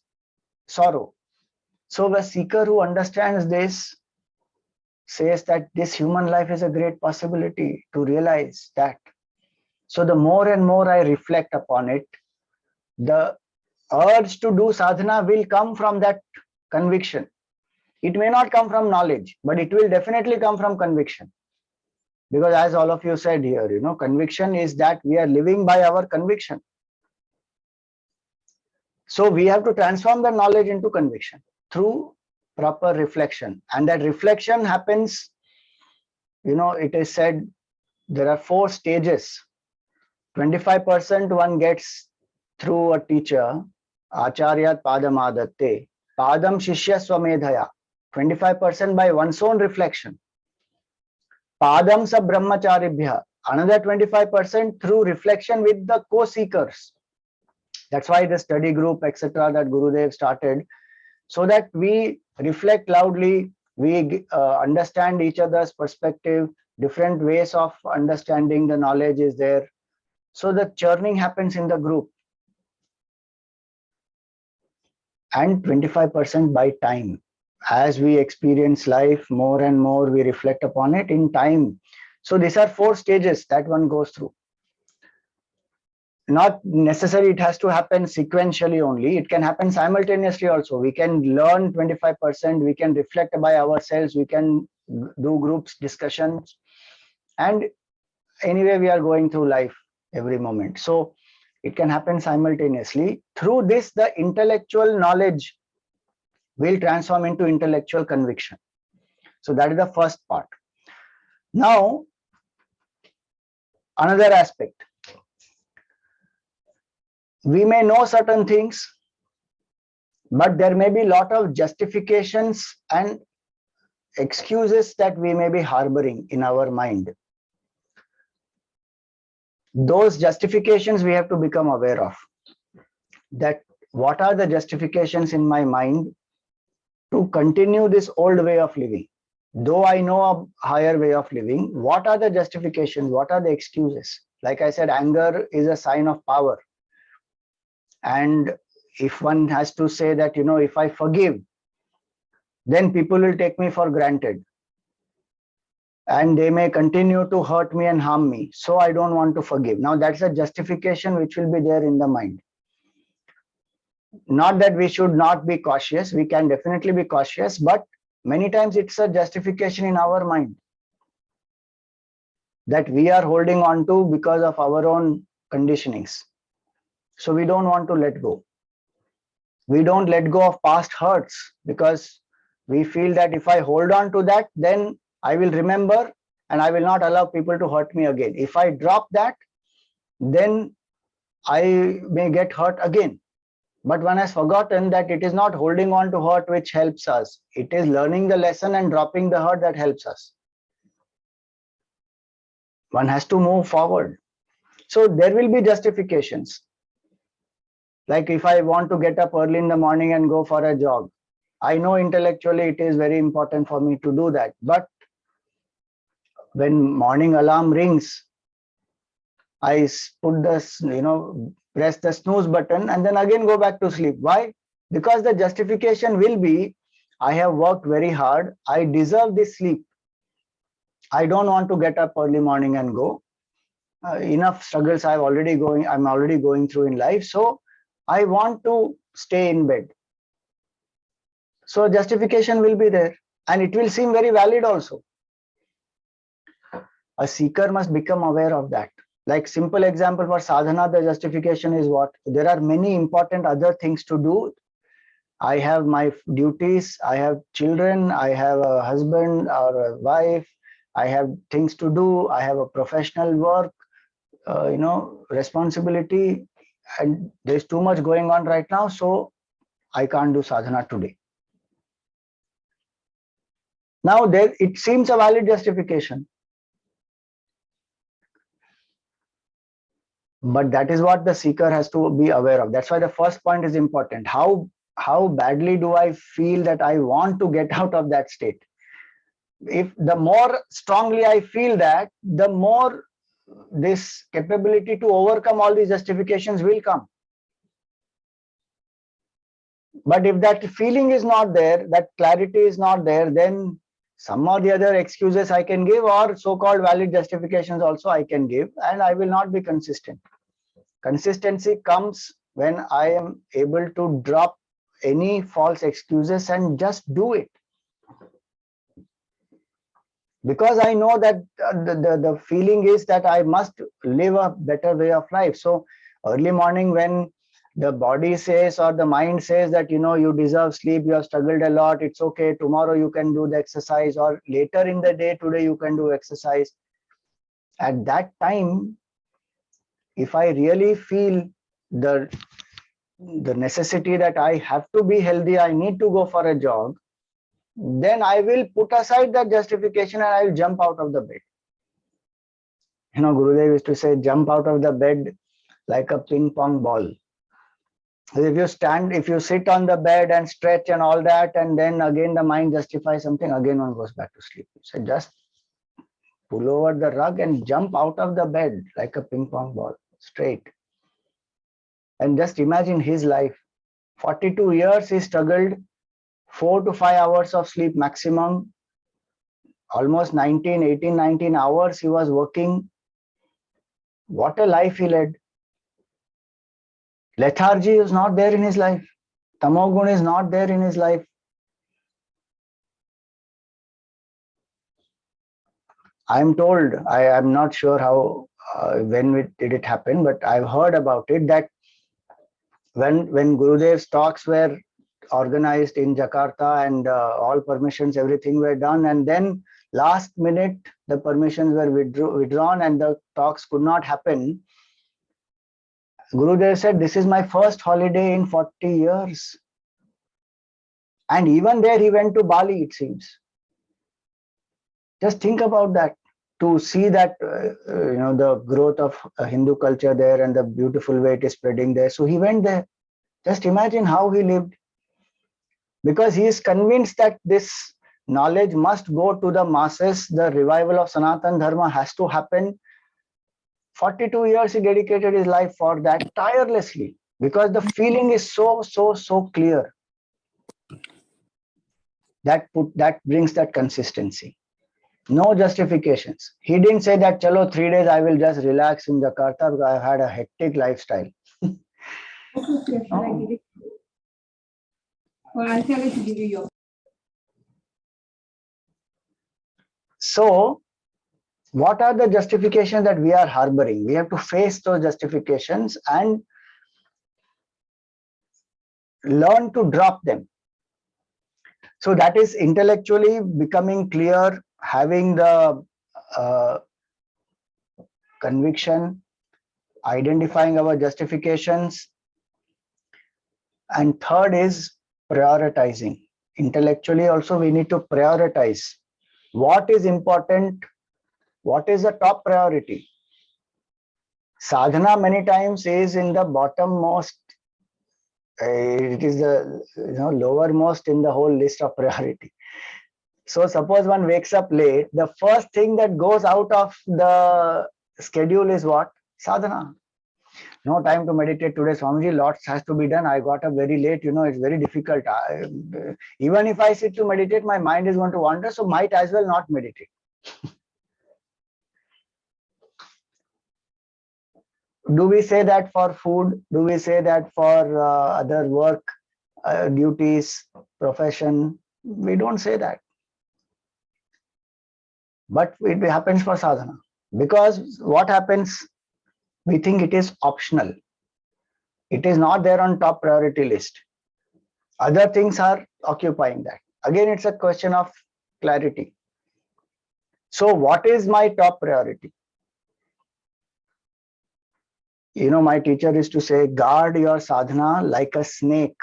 sorrow. So the seeker who understands this says that this human life is a great possibility to realize that. So the more and more I reflect upon it, the urge to do sadhana will come from that conviction. It may not come from knowledge, but it will definitely come from conviction. Because as all of you said here, conviction is that we are living by our conviction. So we have to transform the knowledge into conviction through proper reflection. And that reflection happens, it is said there are 4 stages. 25% one gets through a teacher, Acharyat Padam Adatte, Padam Shishya Swamedhaya, 25% by one's own reflection. Padam Sa Brahmacharibhya, another 25% through reflection with the co-seekers. That's why the study group, etc., that Gurudev started, so that we reflect loudly, we understand each other's perspective, different ways of understanding the knowledge is there. So the churning happens in the group. And 25% by time. As we experience life more and more, we reflect upon it in time. So these are 4 stages that one goes through. Not necessarily it has to happen sequentially only. It can happen simultaneously also. We can learn 25%, we can reflect by ourselves, we can do groups discussions. And anyway, we are going through life every moment. So it can happen simultaneously. Through this, the intellectual knowledge will transform into intellectual conviction. So that is the first part. Now, another aspect. We may know certain things, but there may be a lot of justifications and excuses that we may be harboring in our mind. Those justifications we have to become aware of. That what are the justifications in my mind to continue this old way of living? Though I know a higher way of living, what are the justifications? What are the excuses? Like I said, anger is a sign of power. And if one has to say that, if I forgive, then people will take me for granted. And they may continue to hurt me and harm me. So I don't want to forgive. Now that's a justification which will be there in the mind. Not that we should not be cautious. We can definitely be cautious, but many times it's a justification in our mind that we are holding on to because of our own conditionings. So we don't want to let go. We don't let go of past hurts because we feel that if I hold on to that, then I will remember and I will not allow people to hurt me again. If I drop that, then I may get hurt again. But one has forgotten that it is not holding on to hurt which helps us. It is learning the lesson and dropping the hurt that helps us. One has to move forward. So there will be justifications. Like if I want to get up early in the morning and go for a jog, I know intellectually it is very important for me to do that. But when morning alarm rings, I put the, press the snooze button and then again go back to sleep. Why? Because the justification will be, I have worked very hard. I deserve this sleep. I don't want to get up early morning and go. Enough struggles I'm already going through in life. So I want to stay in bed. So justification will be there and it will seem very valid also. A seeker must become aware of that. Like simple example for sadhana, the justification is what? There are many important other things to do. I have my duties, I have children, I have a husband or a wife, I have things to do, I have a professional work, responsibility, and there's too much going on right now, so I can't do sadhana today. Now it seems a valid justification. But that is what the seeker has to be aware of. That's why the first point is important. How badly do I feel that I want to get out of that state? If the more strongly I feel that, the more this capability to overcome all these justifications will come. But if that feeling is not there, that clarity is not there, then some or the other excuses I can give or so-called valid justifications also I can give, and I will not be consistent. Consistency comes when I am able to drop any false excuses and just do it. Because I know that the feeling is that I must live a better way of life. So early morning when the body says or the mind says that, you deserve sleep, you have struggled a lot, it's okay, tomorrow you can do the exercise, or later in the day, today you can do exercise. At that time, if I really feel the necessity that I have to be healthy, I need to go for a jog, then I will put aside that justification and I will jump out of the bed. Gurudev used to say, jump out of the bed like a ping pong ball. If you sit on the bed and stretch and all that, and then again the mind justifies something, again one goes back to sleep. So just pull over the rug and jump out of the bed like a ping pong ball, straight. And just imagine his life. 42 years he struggled, 4 to 5 hours of sleep maximum, almost 19 hours he was working. What a life he led. Lethargy is not there in his life. Tamogun is not there in his life. I'm told, I am not sure how, when did it happen, but I've heard about it that when Gurudev's talks were organized in Jakarta and all permissions, everything were done, and then last minute the permissions were withdrawn and the talks could not happen. Gurudev said, this is my first holiday in 40 years. And even there he went to Bali, it seems. Just think about that, to see that, the growth of Hindu culture there and the beautiful way it is spreading there. So he went there. Just imagine how he lived. Because he is convinced that this knowledge must go to the masses, the revival of Sanatana Dharma has to happen. 42 years he dedicated his life for that tirelessly, because the feeling is so clear. That brings that consistency. No justifications. He didn't say that, chalo, 3 days I will just relax in Jakarta because I've had a hectic lifestyle. No. Well, I'll tell it to give you your. So, what are the justifications that we are harboring? We have to face those justifications and learn to drop them. So that is intellectually becoming clear, having the conviction, identifying our justifications, And third is prioritizing. Intellectually also we need to prioritize what is important, what is the top priority. Sadhana many times is in the bottommost, it is the lowermost in the whole list of priority. So suppose one wakes up late, the first thing that goes out of the schedule is what? Sadhana. No time to meditate today, Swamiji, lots has to be done. I got up very late, it's very difficult. Even if I sit to meditate, my mind is going to wander, so might as well not meditate. Do we say that for food? Do we say that for other work, duties, profession? We don't say that. But it happens for sadhana. Because what happens? We think it is optional. It is not there on top priority list. Other things are occupying that. Again, it's a question of clarity. So what is my top priority? My teacher used to say, guard your sadhana like a snake.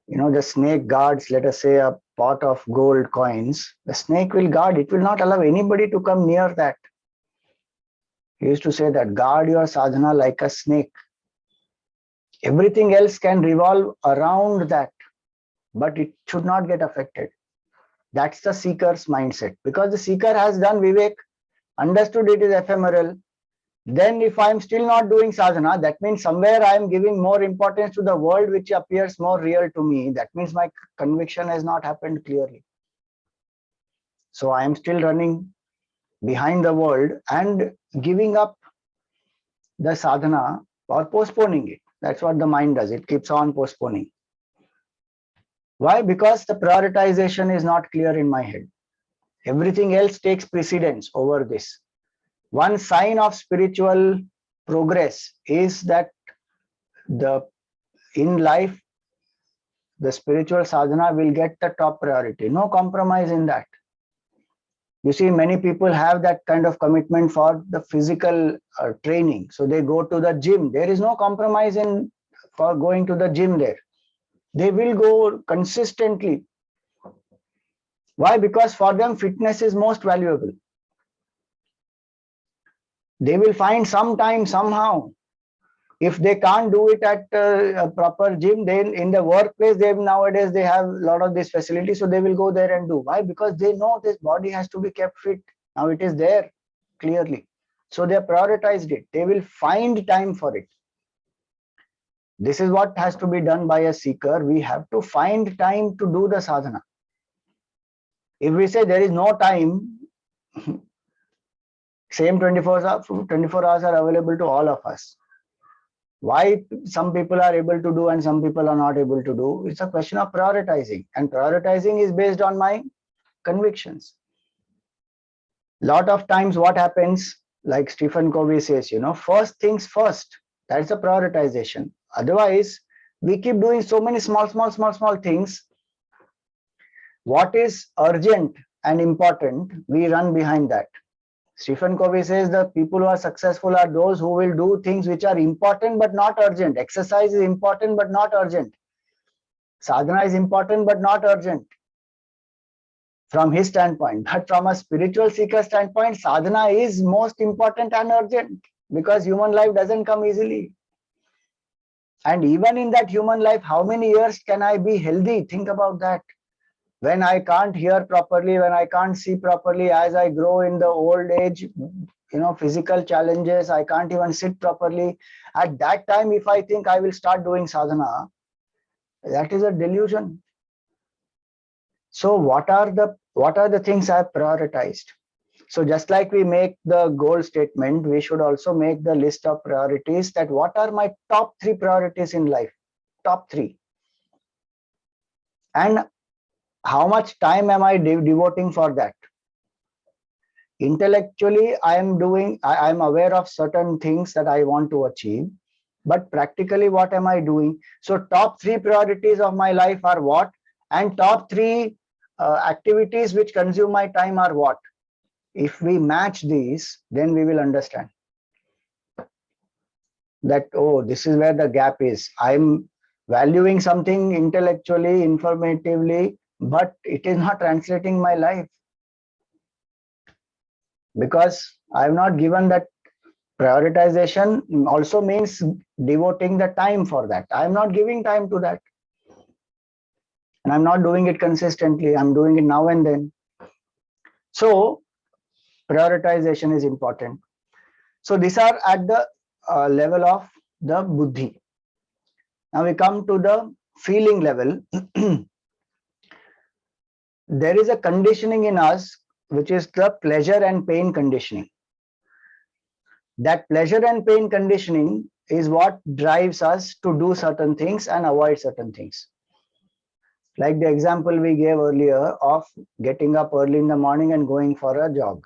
The snake guards, let us say, a pot of gold coins. The snake will guard. It will not allow anybody to come near that. He used to say that, guard your sadhana like a snake. Everything else can revolve around that, but it should not get affected. That's the seeker's mindset. Because the seeker has done vivek, understood it is ephemeral. Then if I'm still not doing sadhana, that means somewhere I'm giving more importance to the world which appears more real to me. That means my conviction has not happened clearly. So I am still running behind the world and giving up the sadhana or postponing it. That's what the mind does. It keeps on postponing. Why? Because the prioritization is not clear in my head. Everything else takes precedence over this. One sign of spiritual progress is that in life, the spiritual sadhana will get the top priority. No compromise in that. You see, many people have that kind of commitment for the physical training. So they go to the gym. There is no compromise for going to the gym there. They will go consistently. Why? Because for them, fitness is most valuable. They will find some time somehow. If they can't do it at a proper gym, then in the workplace, nowadays they have a lot of this facility, so they will go there and do. Why? Because they know this body has to be kept fit. Now it is there clearly. So they have prioritized it. They will find time for it. This is what has to be done by a seeker. We have to find time to do the sadhana. If we say there is no time, same 24 hours are available to all of us. Why some people are able to do and some people are not able to do? It's a question of prioritizing. And prioritizing is based on my convictions. Lot of times what happens, like Stephen Covey says, first things first. That's a prioritization. Otherwise, we keep doing so many small things. What is urgent and important, we run behind that. Stephen Covey says the people who are successful are those who will do things which are important but not urgent. Exercise is important but not urgent. Sadhana is important but not urgent from his standpoint. But from a spiritual seeker standpoint, sadhana is most important and urgent because human life doesn't come easily. And even in that human life, how many years can I be healthy? Think about that. When I can't hear properly, when I can't see properly, as I grow in the old age, physical challenges, I can't even sit properly. At that time, if I think I will start doing sadhana, that is a delusion. So what are the things I have prioritized? So just like we make the goal statement, we should also make the list of priorities, that what are my top 3 priorities in life? Top 3. And how much time am I devoting for that? Intellectually, I am aware of certain things that I want to achieve, but practically what am I doing? So top 3 priorities of my life are what? And top 3 activities which consume my time are what? If we match these, then we will understand. that, oh, this is where the gap is. I'm valuing something intellectually, informatively, but it is not translating my life because I have not given that. Prioritization also means devoting the time for that. I'm not giving time to that. And I'm not doing it consistently. I'm doing it now and then. So prioritization is important. So these are at the level of the buddhi. Now we come to the feeling level. There is a conditioning in us, which is the pleasure and pain conditioning. That pleasure and pain conditioning is what drives us to do certain things and avoid certain things. Like the example we gave earlier of getting up early in the morning and going for a jog.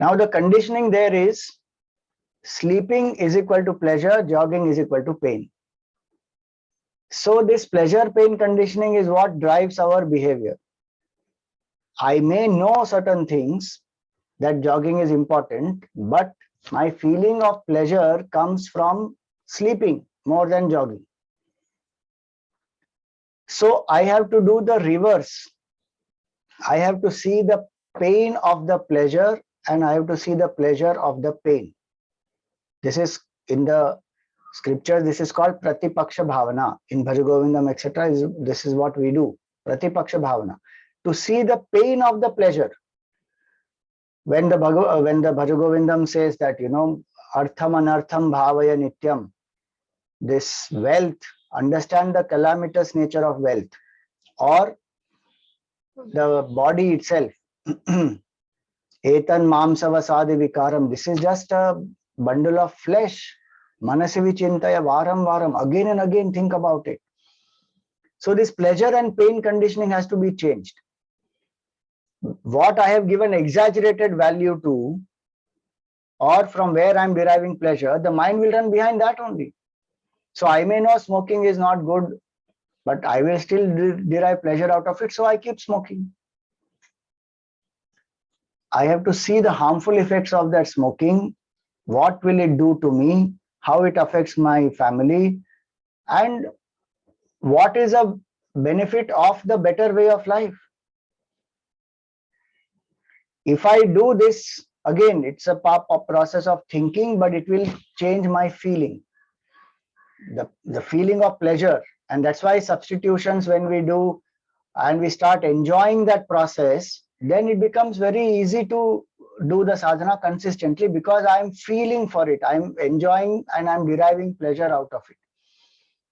Now the conditioning there is sleeping is equal to pleasure, jogging is equal to pain. So this pleasure pain conditioning is what drives our behavior. I may know certain things, that jogging is important, but my feeling of pleasure comes from sleeping more than jogging. So I have to do the reverse. I have to see the pain of the pleasure and I have to see the pleasure of the pain. This is in the scripture, this is called Pratipaksha Bhavana. In Bhajagovindam, etc., this is what we do. Pratipaksha Bhavana. To see the pain of the pleasure. When the Bhajagovindam says that, artham anartham bhavaya nityam, this wealth, understand the calamitous nature of wealth, or the body itself. Etan mamsavasadi vikaram, this is just a bundle of flesh. Manasi vichintaya varam varam, again and again think about it. So this pleasure and pain conditioning has to be changed. What I have given exaggerated value to, or from where I'm deriving pleasure, the mind will run behind that only. So I may know smoking is not good, but I will still derive pleasure out of it, so I keep smoking. I have to see the harmful effects of that smoking. What will it do to me? How it affects my family? And what is a benefit of the better way of life? If I do this, again, it's a process of thinking, but it will change my feeling. The feeling of pleasure. And that's why substitutions, when we do and we start enjoying that process, then it becomes very easy to do the sadhana consistently because I'm feeling for it. I'm enjoying and I'm deriving pleasure out of it.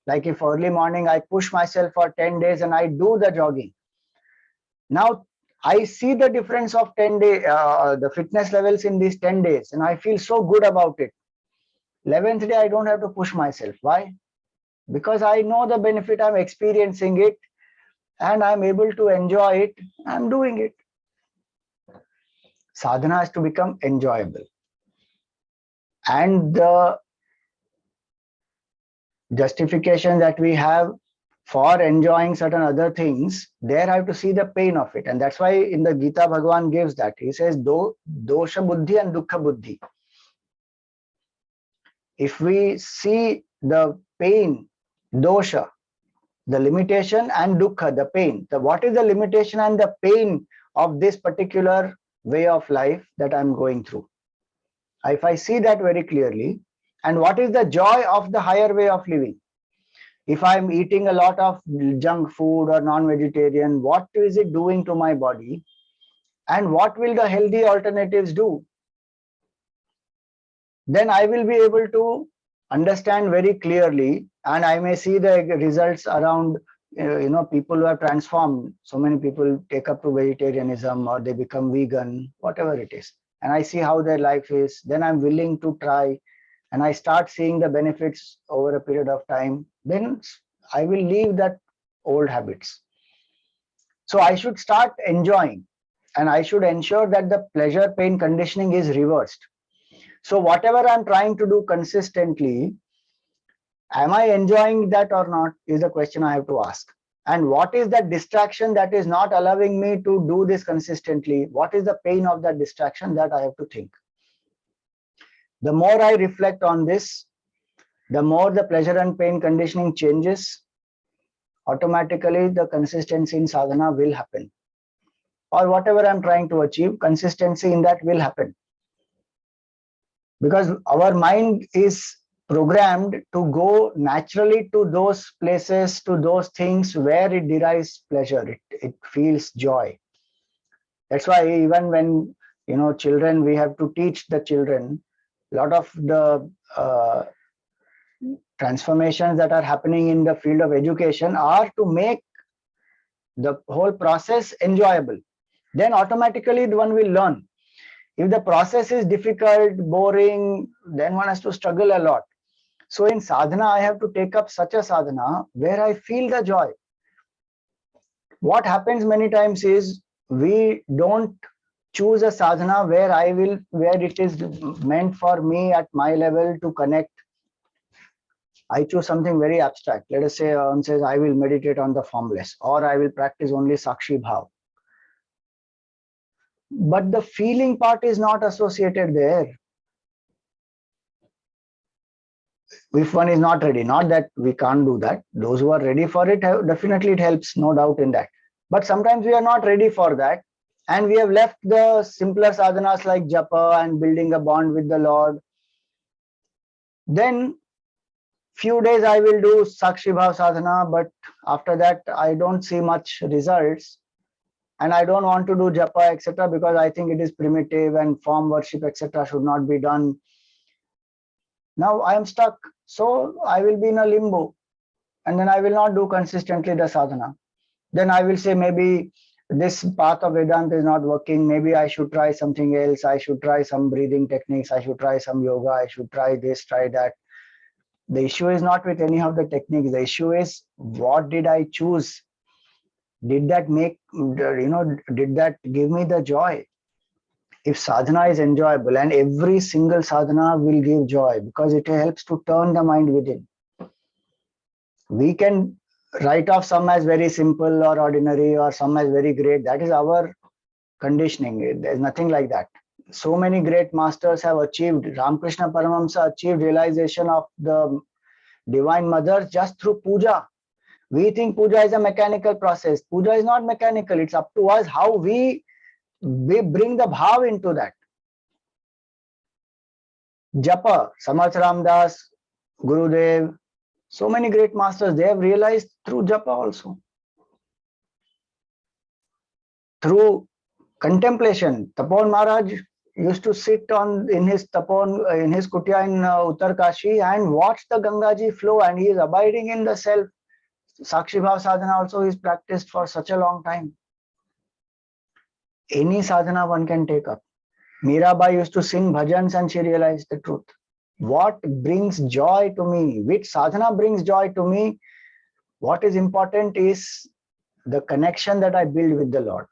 Like if early morning I push myself for 10 days and I do the jogging. Now I see the difference of 10 days, the fitness levels in these 10 days, and I feel so good about it. 11th day, I don't have to push myself. Why? Because I know the benefit, I'm experiencing it, and I'm able to enjoy it. I'm doing it. Sadhana has to become enjoyable. And the justification that we have for enjoying certain other things, there I have to see the pain of it. And that's why in the Gita, Bhagavan gives that. He says, dosha buddhi and dukkha buddhi. If we see the pain, dosha, the limitation, and dukkha, the pain, what is the limitation and the pain of this particular way of life that I'm going through? If I see that very clearly, and what is the joy of the higher way of living? If I'm eating a lot of junk food or non-vegetarian, what is it doing to my body? And what will the healthy alternatives do? Then I will be able to understand very clearly, and I may see the results around, people who have transformed. So many people take up to vegetarianism or they become vegan, whatever it is. And I see how their life is. Then I'm willing to try. And I start seeing the benefits over a period of time, then I will leave that old habits. So I should start enjoying, and I should ensure that the pleasure pain conditioning is reversed. So whatever I'm trying to do consistently, am I enjoying that or not is the question I have to ask. And what is that distraction that is not allowing me to do this consistently? What is the pain of that distraction that I have to think? The more I reflect on this, the more the pleasure and pain conditioning changes, automatically the consistency in sadhana will happen. Or whatever I'm trying to achieve, consistency in that will happen. Because our mind is programmed to go naturally to those places, to those things where it derives pleasure, it feels joy. That's why even when, children, we have to teach the children, a lot of the transformations that are happening in the field of education are to make the whole process enjoyable. Then automatically one will learn. If the process is difficult, boring, then one has to struggle a lot. So in sadhana, I have to take up such a sadhana where I feel the joy. What happens many times is we don't choose a sadhana where it is meant for me at my level to connect. I choose something very abstract. Let us say one says, I will meditate on the formless, or I will practice only Sakshi Bhav. But the feeling part is not associated there. If one is not ready, not that we can't do that. Those who are ready for it, definitely it helps, no doubt in that. But sometimes we are not ready for that. And we have left the simpler sadhanas like japa and building a bond with the Lord. Then few days I will do Sakshi Bhav sadhana, but after that I don't see much results. And I don't want to do japa, etc., because I think it is primitive and form worship, etc., should not be done. Now I am stuck. So I will be in a limbo. And then I will not do consistently the sadhana. Then I will say maybe this path of Vedanta is not working. Maybe I should try something else. I should try some breathing techniques. I should try some yoga. I should try this, try that. The issue is not with any of the techniques. The issue is, what did I choose? Did that did that give me the joy? If sadhana is enjoyable, and every single sadhana will give joy because it helps to turn the mind within. We can write off some as very simple or ordinary, or some as very great. That is our conditioning. There's nothing like that. So many great masters have achieved. Ramakrishna Paramahamsa achieved realization of the Divine Mother just through puja. We think puja is a mechanical process. Puja is not mechanical. It's up to us how we bring the bhav into that. Japa, Samarth Ramdas, Gurudev, so many great masters, they have realized through japa also. Through contemplation. Tapon Maharaj used to sit in his tapon, in his kutya in Uttarkashi and watch the Gangaji flow, and he is abiding in the self. Sakshi Bhav sadhana also is practiced for such a long time. Any sadhana one can take up. Mirabai used to sing bhajans and she realized the truth. What brings joy to me? Which sadhana brings joy to me? What is important is the connection that I build with the Lord.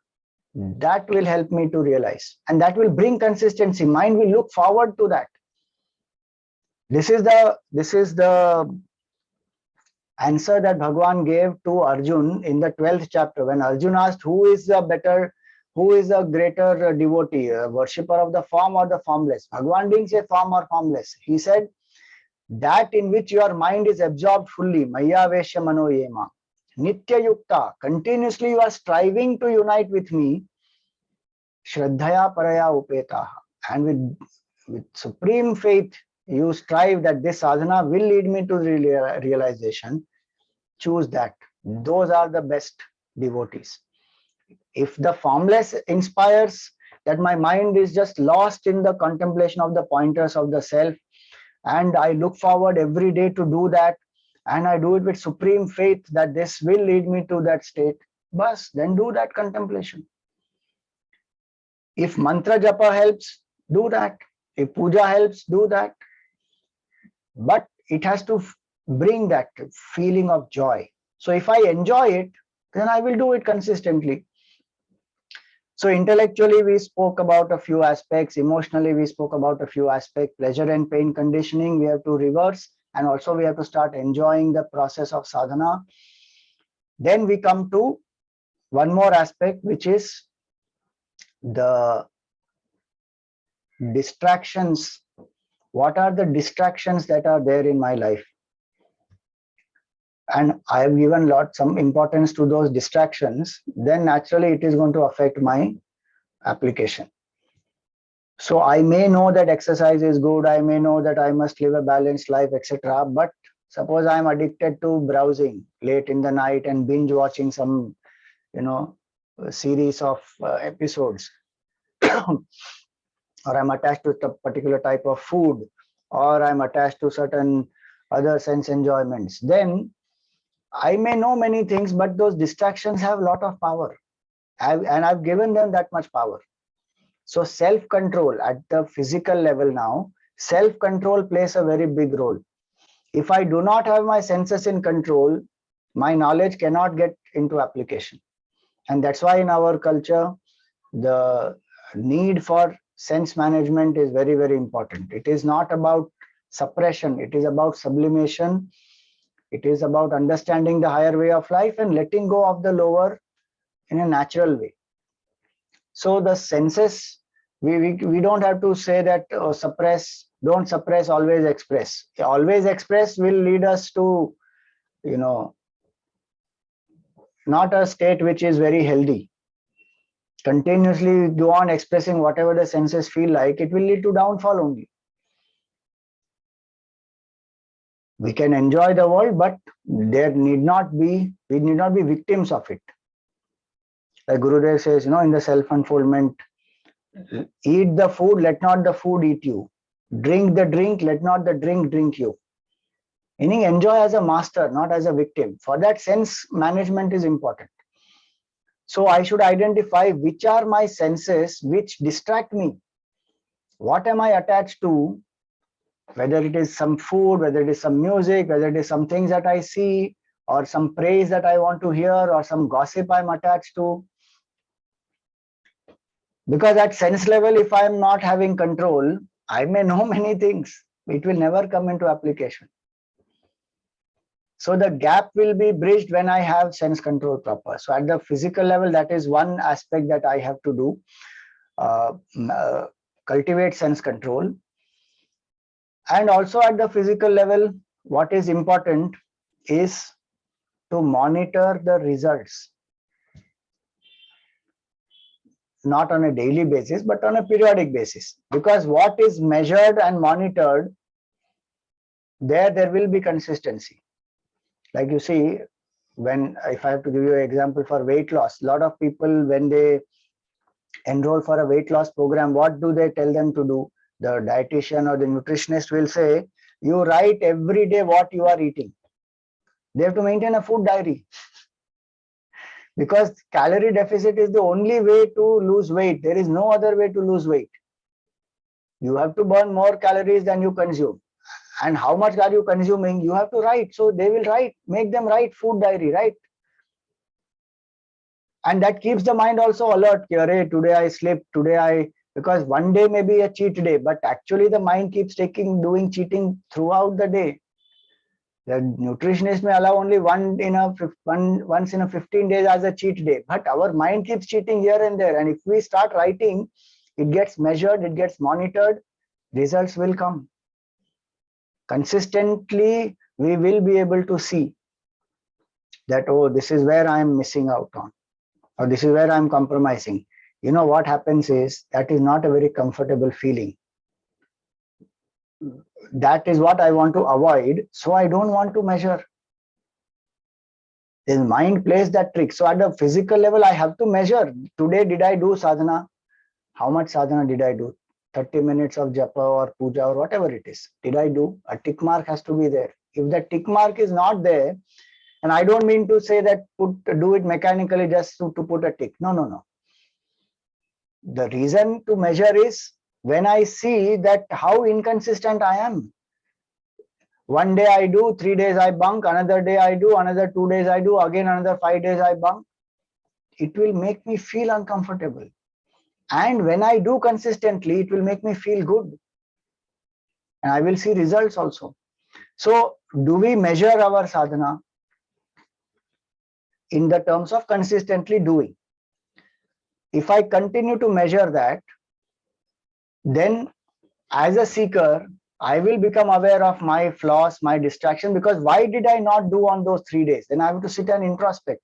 That will help me to realize, and that will bring consistency. Mind will look forward to that. This is the answer that Bhagwan gave to Arjun in the 12th chapter when Arjun asked who is a greater devotee, a worshipper of the form or the formless. Bhagwan didn't say form or formless. He said that in which your mind is absorbed fully, Maya Vesha Mano Yema, Nitya Yukta, continuously you are striving to unite with me, Shraddhaya Paraya Upetaha, and with supreme faith you strive that this sadhana will lead me to realization. Choose that. Those are the best devotees. If the formless inspires that my mind is just lost in the contemplation of the pointers of the self, and I look forward every day to do that, and I do it with supreme faith that this will lead me to that state, then do that contemplation. If mantra japa helps, do that. If puja helps, do that. But it has to bring that feeling of joy. So if I enjoy it, then I will do it consistently. So intellectually, we spoke about a few aspects. Emotionally, we spoke about a few aspects. Pleasure and pain conditioning, we have to reverse. And also we have to start enjoying the process of sadhana. Then we come to one more aspect, which is the distractions what are the distractions that are there in my life, and I have given some importance to those distractions, then naturally it is going to affect my application. So I may know that exercise is good, I may know that I must live a balanced life, etc. But suppose I'm addicted to browsing late in the night and binge watching some, a series of episodes, or I'm attached to a particular type of food, or I'm attached to certain other sense enjoyments, then I may know many things, but those distractions have a lot of power. And I've given them that much power. So self-control at the physical level now, self-control plays a very big role. If I do not have my senses in control, my knowledge cannot get into application. And that's why in our culture, the need for sense management is very, very important. It is not about suppression, it is about sublimation. It is about understanding the higher way of life and letting go of the lower in a natural way. So the senses, we don't have to say that suppress, don't suppress, always express. Always express will lead us to, not a state which is very healthy. Continuously go on expressing whatever the senses feel like, it will lead to downfall only. We can enjoy the world, but we need not be victims of it. Like Gurudev says, in the self-unfoldment, eat the food, let not the food eat you. Drink the drink, let not the drink drink you. Meaning enjoy as a master, not as a victim. For that, sense management is important. So I should identify which are my senses which distract me. What am I attached to? Whether it is some food, whether it is some music, whether it is some things that I see, or some praise that I want to hear, or some gossip I'm attached to. Because at sense level, if I'm not having control, I may know many things. It will never come into application. So the gap will be bridged when I have sense control proper. So at the physical level, that is one aspect that I have to do, cultivate sense control. And also at the physical level, what is important is to monitor the results. Not on a daily basis, but on a periodic basis. Because what is measured and monitored, there will be consistency. Like you see, if I have to give you an example for weight loss, a lot of people, when they enroll for a weight loss program, what do they tell them to do? The dietitian or the nutritionist will say, you write every day what you are eating. They have to maintain a food diary. Because calorie deficit is the only way to lose weight. There is no other way to lose weight. You have to burn more calories than you consume. And how much are you consuming? You have to write. So they will write, make them write food diary, right? And that keeps the mind also alert. Today I slept, because one day may be a cheat day, but actually the mind keeps doing cheating throughout the day. The nutritionist may allow only once in a 15 days as a cheat day, but our mind keeps cheating here and there. And if we start writing, it gets measured, it gets monitored, results will come. Consistently, we will be able to see that, oh, this is where I am missing out on, or this is where I am compromising. What happens is, that is not a very comfortable feeling. That is what I want to avoid, so I don't want to measure. The mind plays that trick. So at the physical level, I have to measure. Today, did I do sadhana? How much sadhana did I do? 30 minutes of japa or puja or whatever it is. Did I do? A tick mark has to be there. If the tick mark is not there, and I don't mean to say that do it mechanically just to put a tick. No. The reason to measure is when I see that how inconsistent I am. One day I do, 3 days I bunk, another day I do, another 2 days I do, again another 5 days I bunk. It will make me feel uncomfortable. And when I do consistently, it will make me feel good. And I will see results also. So do we measure our sadhana in the terms of consistently doing? If I continue to measure that, then as a seeker, I will become aware of my flaws, my distraction, because why did I not do on those 3 days? Then I have to sit and introspect.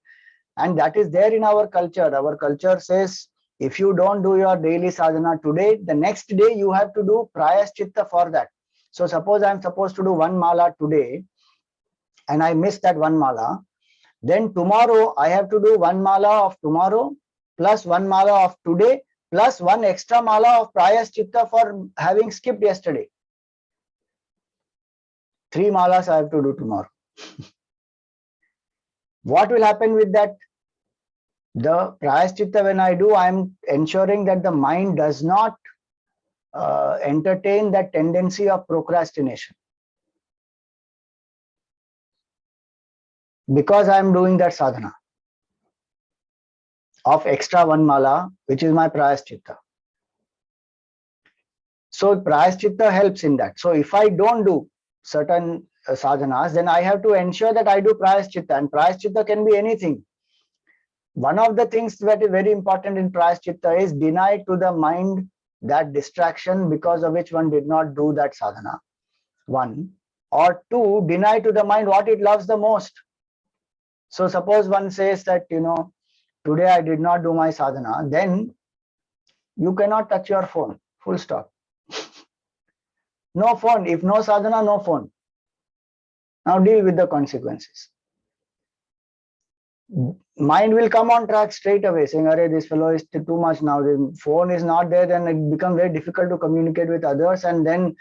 And that is there in our culture. Our culture says, if you don't do your daily sadhana today, the next day you have to do prayaschitta for that. So suppose I'm supposed to do one mala today and I miss that one mala, then tomorrow I have to do one mala of tomorrow plus one mala of today plus one extra mala of prayaschitta for having skipped yesterday. 3 malas I have to do tomorrow. What will happen with that? The prayaschitta, when I do, I am ensuring that the mind does not entertain that tendency of procrastination. Because I am doing that sadhana of extra one mala, which is my prayaschitta. So prayaschitta helps in that. So if I don't do certain sadhanas, then I have to ensure that I do prayaschitta, and prayaschitta can be anything. One of the things that is very important in prayaschitta is deny to the mind that distraction because of which one did not do that sadhana. 1. Or 2, deny to the mind what it loves the most. So suppose one says that, today I did not do my sadhana, then you cannot touch your phone, full stop. No phone. If no sadhana, no phone. Now deal with the consequences. Mind will come on track straight away, saying, "Arey, this fellow is too much now. The phone is not there, then it becomes very difficult to communicate with others, and then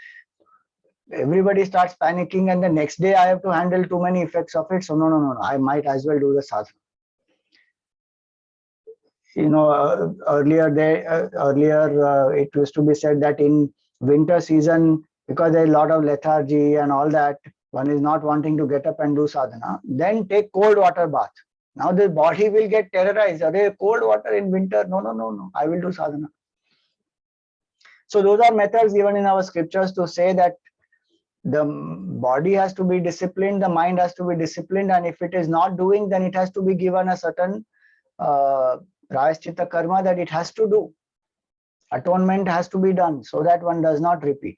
everybody starts panicking, and the next day I have to handle too many effects of it. So no. I might as well do the sadhana." Earlier it used to be said that in winter season, because there is a lot of lethargy and all that, one is not wanting to get up and do sadhana, then take cold water bath. Now the body will get terrorized. Arey, cold water in winter? No. I will do sadhana. So those are methods given in our scriptures to say that the body has to be disciplined, the mind has to be disciplined, and if it is not doing, then it has to be given a certain prayaschitta karma that it has to do. Atonement has to be done so that one does not repeat.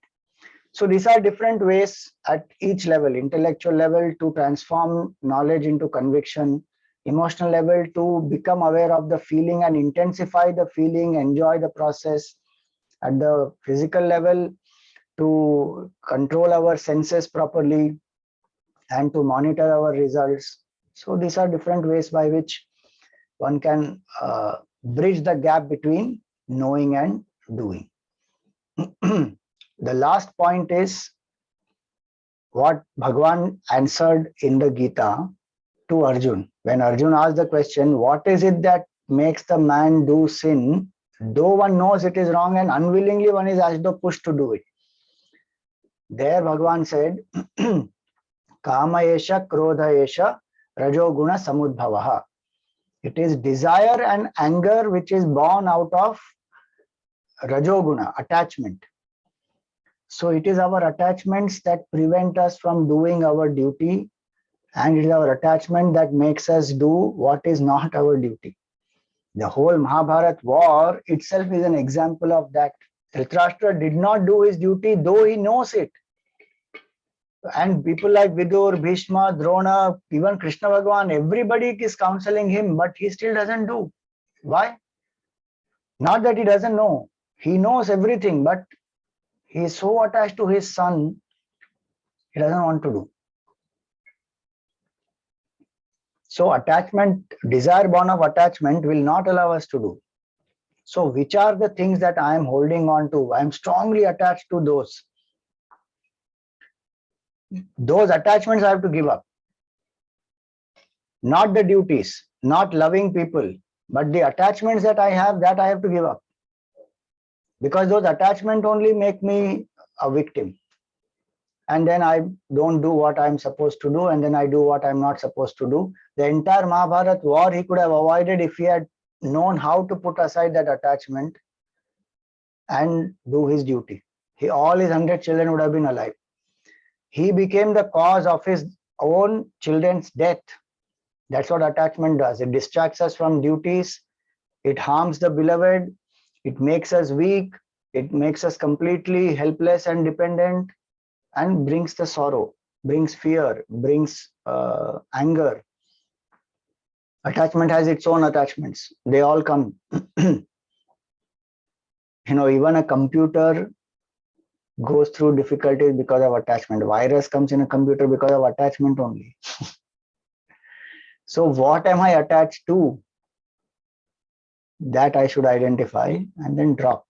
So these are different ways at each level: intellectual level to transform knowledge into conviction, emotional level to become aware of the feeling and intensify the feeling, enjoy the process, at the physical level to control our senses properly and to monitor our results. So these are different ways by which one can bridge the gap between knowing and doing. The last point is what Bhagavan answered in the Gita to Arjun. When Arjun asked the question, what is it that makes the man do sin, though one knows it is wrong and unwillingly one is as though pushed to do it? There Bhagavan said, Kama esha krodha esha rajoguna samudbhavaha. It is desire and anger which is born out of rajoguna, attachment. So it is our attachments that prevent us from doing our duty, and it is our attachment that makes us do what is not our duty. The whole Mahabharata war itself is an example of that. Dhritarashtra did not do his duty, though he knows it. And people like Vidur, Bhishma, Drona, even Krishna Bhagavan, everybody is counseling him, but he still doesn't do. Why? Not that he doesn't know. He knows everything, but he is so attached to his son, he doesn't want to do. So attachment, desire born of attachment will not allow us to do. So which are the things that I am holding on to? I am strongly attached to those. Those attachments I have to give up. Not the duties, not loving people, but the attachments that I have to give up. Because those attachments only make me a victim. And then I don't do what I'm supposed to do, and then I do what I'm not supposed to do. The entire Mahabharata war he could have avoided if he had known how to put aside that attachment and do his duty. All his 100 children would have been alive. He became the cause of his own children's death. That's what attachment does. It distracts us from duties. It harms the beloved. It makes us weak. It makes us completely helpless and dependent. and brings the sorrow, brings fear, brings anger. Attachment has its own attachments. They all come. Even a computer goes through difficulties because of attachment. Virus comes in a computer because of attachment only. So what am I attached to? That I should identify and then drop.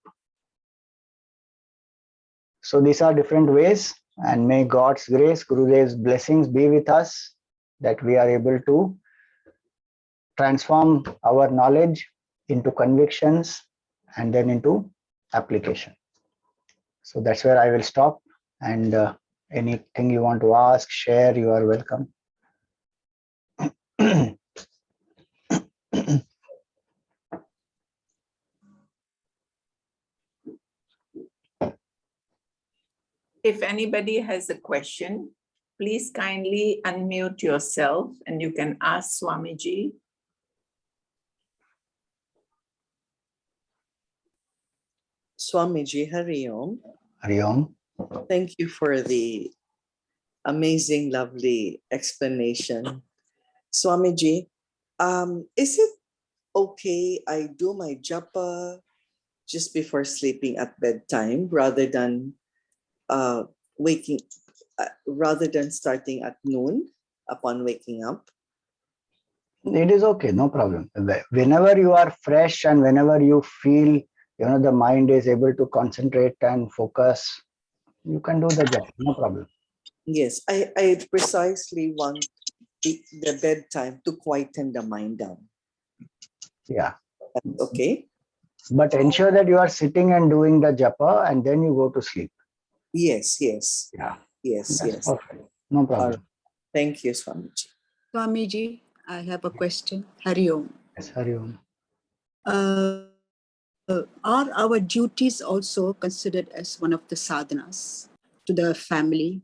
So these are different ways, and may God's grace, Gurudev's blessings be with us, that we are able to transform our knowledge into convictions and then into application. So that's where I will stop, and anything you want to ask, share, you are welcome. If anybody has a question, please kindly unmute yourself and you can ask Swamiji. Swamiji, Hari Om. Hari Om. Thank you for the amazing, lovely explanation. Swamiji, is it okay I do my japa just before sleeping at bedtime rather than starting at noon upon waking up? It is okay, no problem. Whenever you are fresh and whenever you feel the mind is able to concentrate and focus, you can do the job, no problem. Yes, I precisely want the bedtime to quieten the mind down. Yeah. Okay. But ensure that you are sitting and doing the japa and then you go to sleep. Yes. Yeah. Yes. Perfect. No problem. Thank you, Swamiji. Swamiji, I have a question. Hari Om. Yes, Hari Om. Are our duties also considered as one of the sadhanas to the family?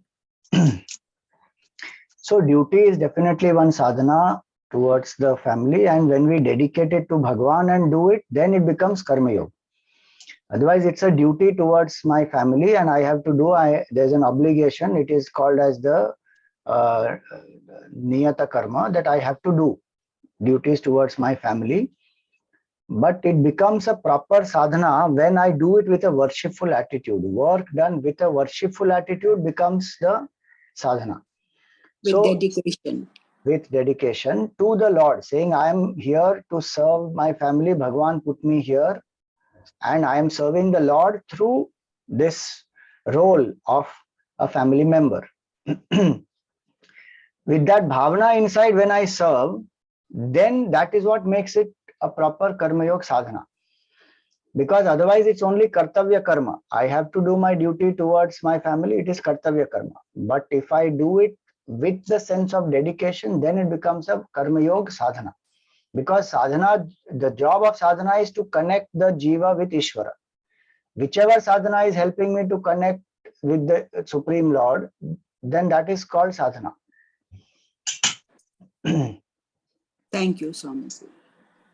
So duty is definitely one sadhana towards the family, and when we dedicate it to Bhagwan and do it, then it becomes karma yoga. Otherwise, it's a duty towards my family and I have to do, there's an obligation. It is called as the niyata karma, that I have to do duties towards my family. But it becomes a proper sadhana when I do it with a worshipful attitude. Work done with a worshipful attitude becomes the sadhana. With dedication. With dedication to the Lord, saying, I am here to serve my family. Bhagwan put me here and I am serving the Lord through this role of a family member. With that bhavana inside, when I serve, then that is what makes it a proper karma yoga sadhana. Because otherwise it's only kartavya karma. I have to do my duty towards my family, it is kartavya karma. But if I do it with the sense of dedication, then it becomes a karma yoga sadhana. Because sadhana, the job of sadhana is to connect the jiva with Ishvara. Whichever sadhana is helping me to connect with the Supreme Lord, then that is called sadhana. Thank you, Swamiji.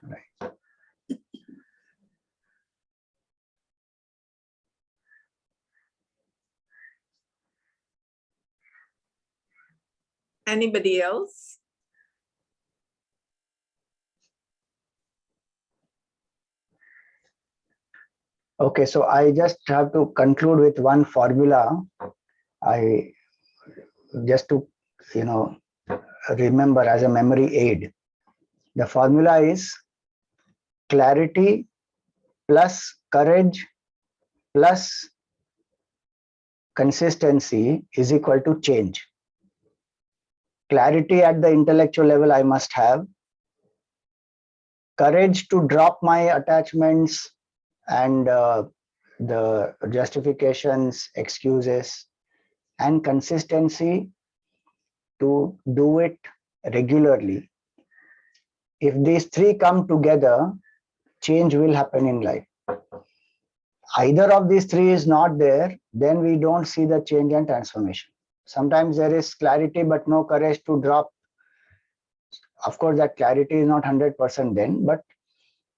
Right. Anybody else? Okay, so I just have to conclude with one formula. I just to remember as a memory aid. The formula is clarity plus courage plus consistency is equal to change. Clarity at the intellectual level I must have. Courage to drop my attachments and the justifications, excuses, and consistency to do it regularly. If these three come together, change will happen in life. Either of these three is not there, then we don't see the change and transformation. Sometimes there is clarity but no courage to drop. Of course, that clarity is not 100% then, but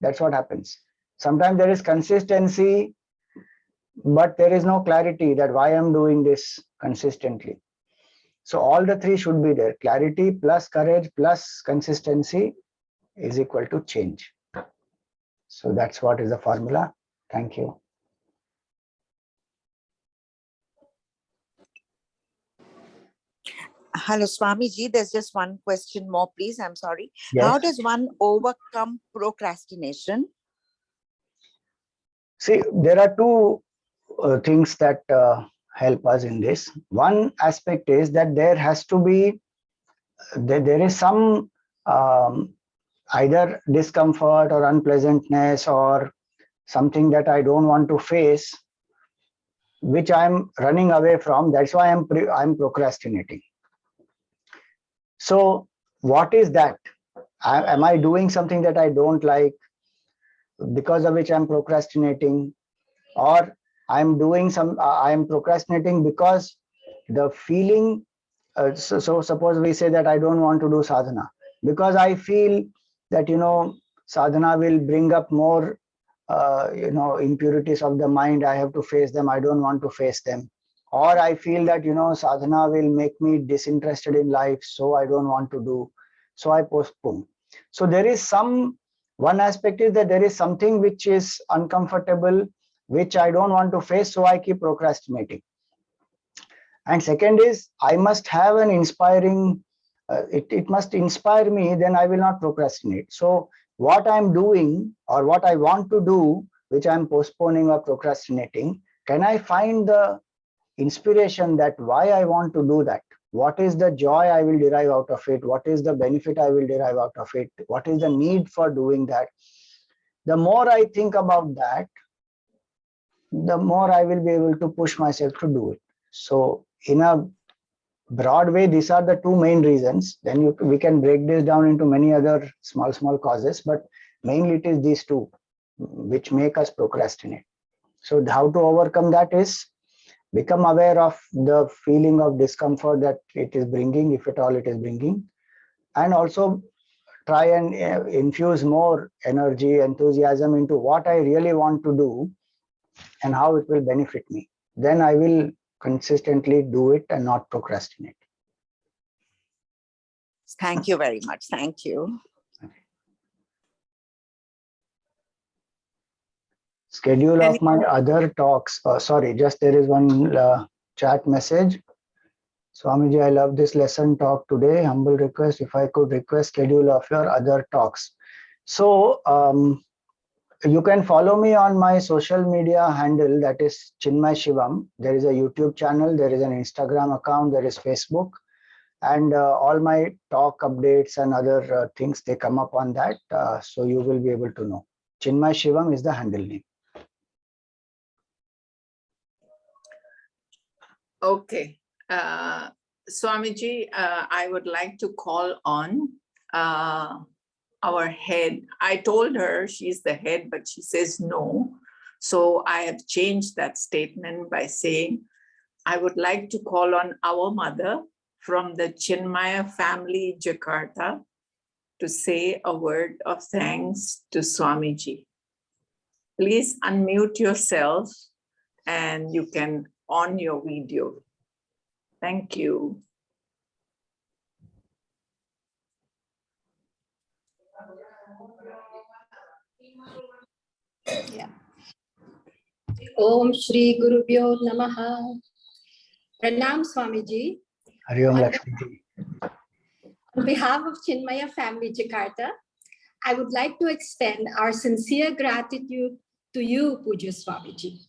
that's what happens. Sometimes there is consistency but there is no clarity that why I'm doing this consistently. So all the three should be there. Clarity plus courage plus consistency is equal to change. So that's what is the formula. Thank you. Hello, Swamiji. There's just one question more, please. I'm sorry. Yes. How does one overcome procrastination? See, there are two things that help us in this. One aspect is that there has to be, there is some either discomfort or unpleasantness or something that I don't want to face, which I'm running away from. That's why I'm procrastinating. So what is that? Am I doing something that I don't like, because of which I'm procrastinating? Or I'm procrastinating because the feeling, so suppose we say that I don't want to do sadhana because I feel that, sadhana will bring up more, impurities of the mind. I have to face them. I don't want to face them. Or I feel that, sadhana will make me disinterested in life, so I don't want to do. So I postpone. So there is one aspect is that there is something which is uncomfortable, which I don't want to face, so I keep procrastinating. And second is, I must have an inspiring, it must inspire me, then I will not procrastinate. So what I'm doing or what I want to do, which I'm postponing or procrastinating, can I find the inspiration that why I want to do that? What is the joy I will derive out of it? What is the benefit I will derive out of it? What is the need for doing that? The more I think about that, the more I will be able to push myself to do it. So in a broad way, these are the two main reasons. Then we can break this down into many other small causes, but mainly it is these two which make us procrastinate. So how to overcome that is become aware of the feeling of discomfort that it is bringing, if at all it is bringing, and also try and infuse more energy, enthusiasm into what I really want to do and how it will benefit me. Then I will consistently do it and not procrastinate. Thank you very much. Thank you. Schedule of my other talks. Sorry, just there is one chat message. Swamiji, I love this lesson talk today. Humble request, if I could request schedule of your other talks. So you can follow me on my social media handle, that is Chinmay Shivam. There is a YouTube channel, there is an Instagram account, there is Facebook, and all my talk updates and other things, they come up on that. So you will be able to know. Chinmay Shivam is the handle name. Okay. Swamiji, I would like to call on our head. I told her she's the head, but she says no. So I have changed that statement by saying, I would like to call on our mother from the Chinmaya family, Jakarta, to say a word of thanks to Swamiji. Please unmute yourself and you can on your video. Thank you. Yeah. Om Shri Gurubhyo Namaha. Pranam Swamiji. Hari Om Lakshmiji. On behalf of Chinmaya Family Jakarta, I would like to extend our sincere gratitude to you, Pujya Swamiji.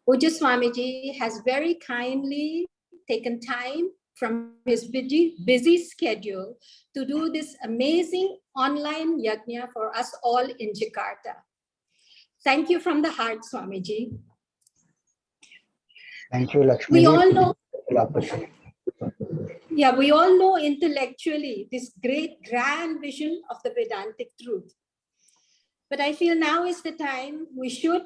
Pujya Swamiji has very kindly taken time from his busy schedule to do this amazing online yajna for us all in Jakarta. Thank you from the heart, Swamiji. Thank you, Lakshmiji. We all know, yeah, we all know intellectually this great grand vision of the Vedantic truth. But I feel now is the time we should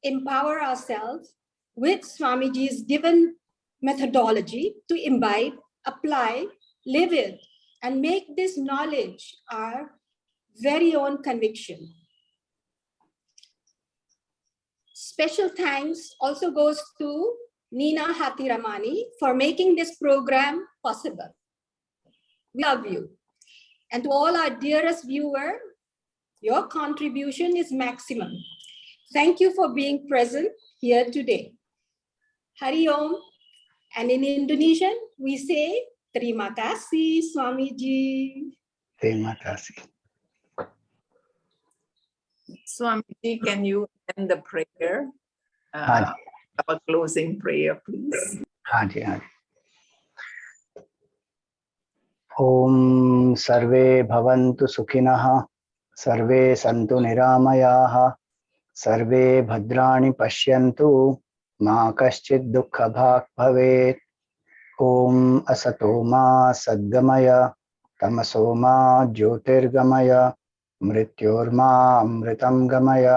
empower ourselves with Swamiji's given methodology to imbibe, apply, live it, and make this knowledge our very own conviction. special thanks also goes to Nina Hathiramani for making this program possible. We love you. And to all our dearest viewers, your contribution is maximum. Thank you for being present here today. Hari Om. And in Indonesian, we say, Terima kasih, Swamiji. Terima kasih. Swamiji, can you end the prayer? Haan Our closing prayer, please. हाँ जी हाँ जी ओम सर्वे भवन्तु सुखिनः सर्वे सन्तु निरामयाः सर्वे भद्राणि पश्यन्तु मा कश्चित् दुःखभाग् भवेत् ओम असतो मा सद्गमय तमसो मा ज्योतिर्गमय मृत्योर्मा अमृतं गमय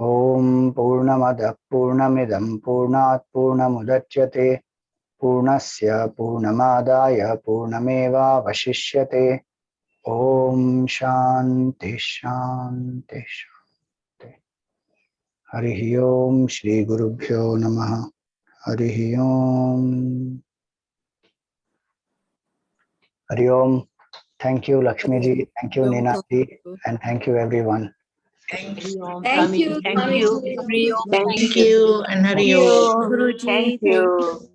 ओम पूर्णमदः पूर्णमिदं पूर्णात् पूर्णमुदच्यते पूर्णस्य पूर्णमादाय पूर्णमेवावशिष्यते ओम शांति शांति शांति हरि ओम श्री गुरुभ्यो नमः Hari Om thank you Lakshmi ji thank you Nina ji and thank you everyone Thank you. Thank you, Thank you. Swamiji. Thank you and Hari Om. Guruji, thank you.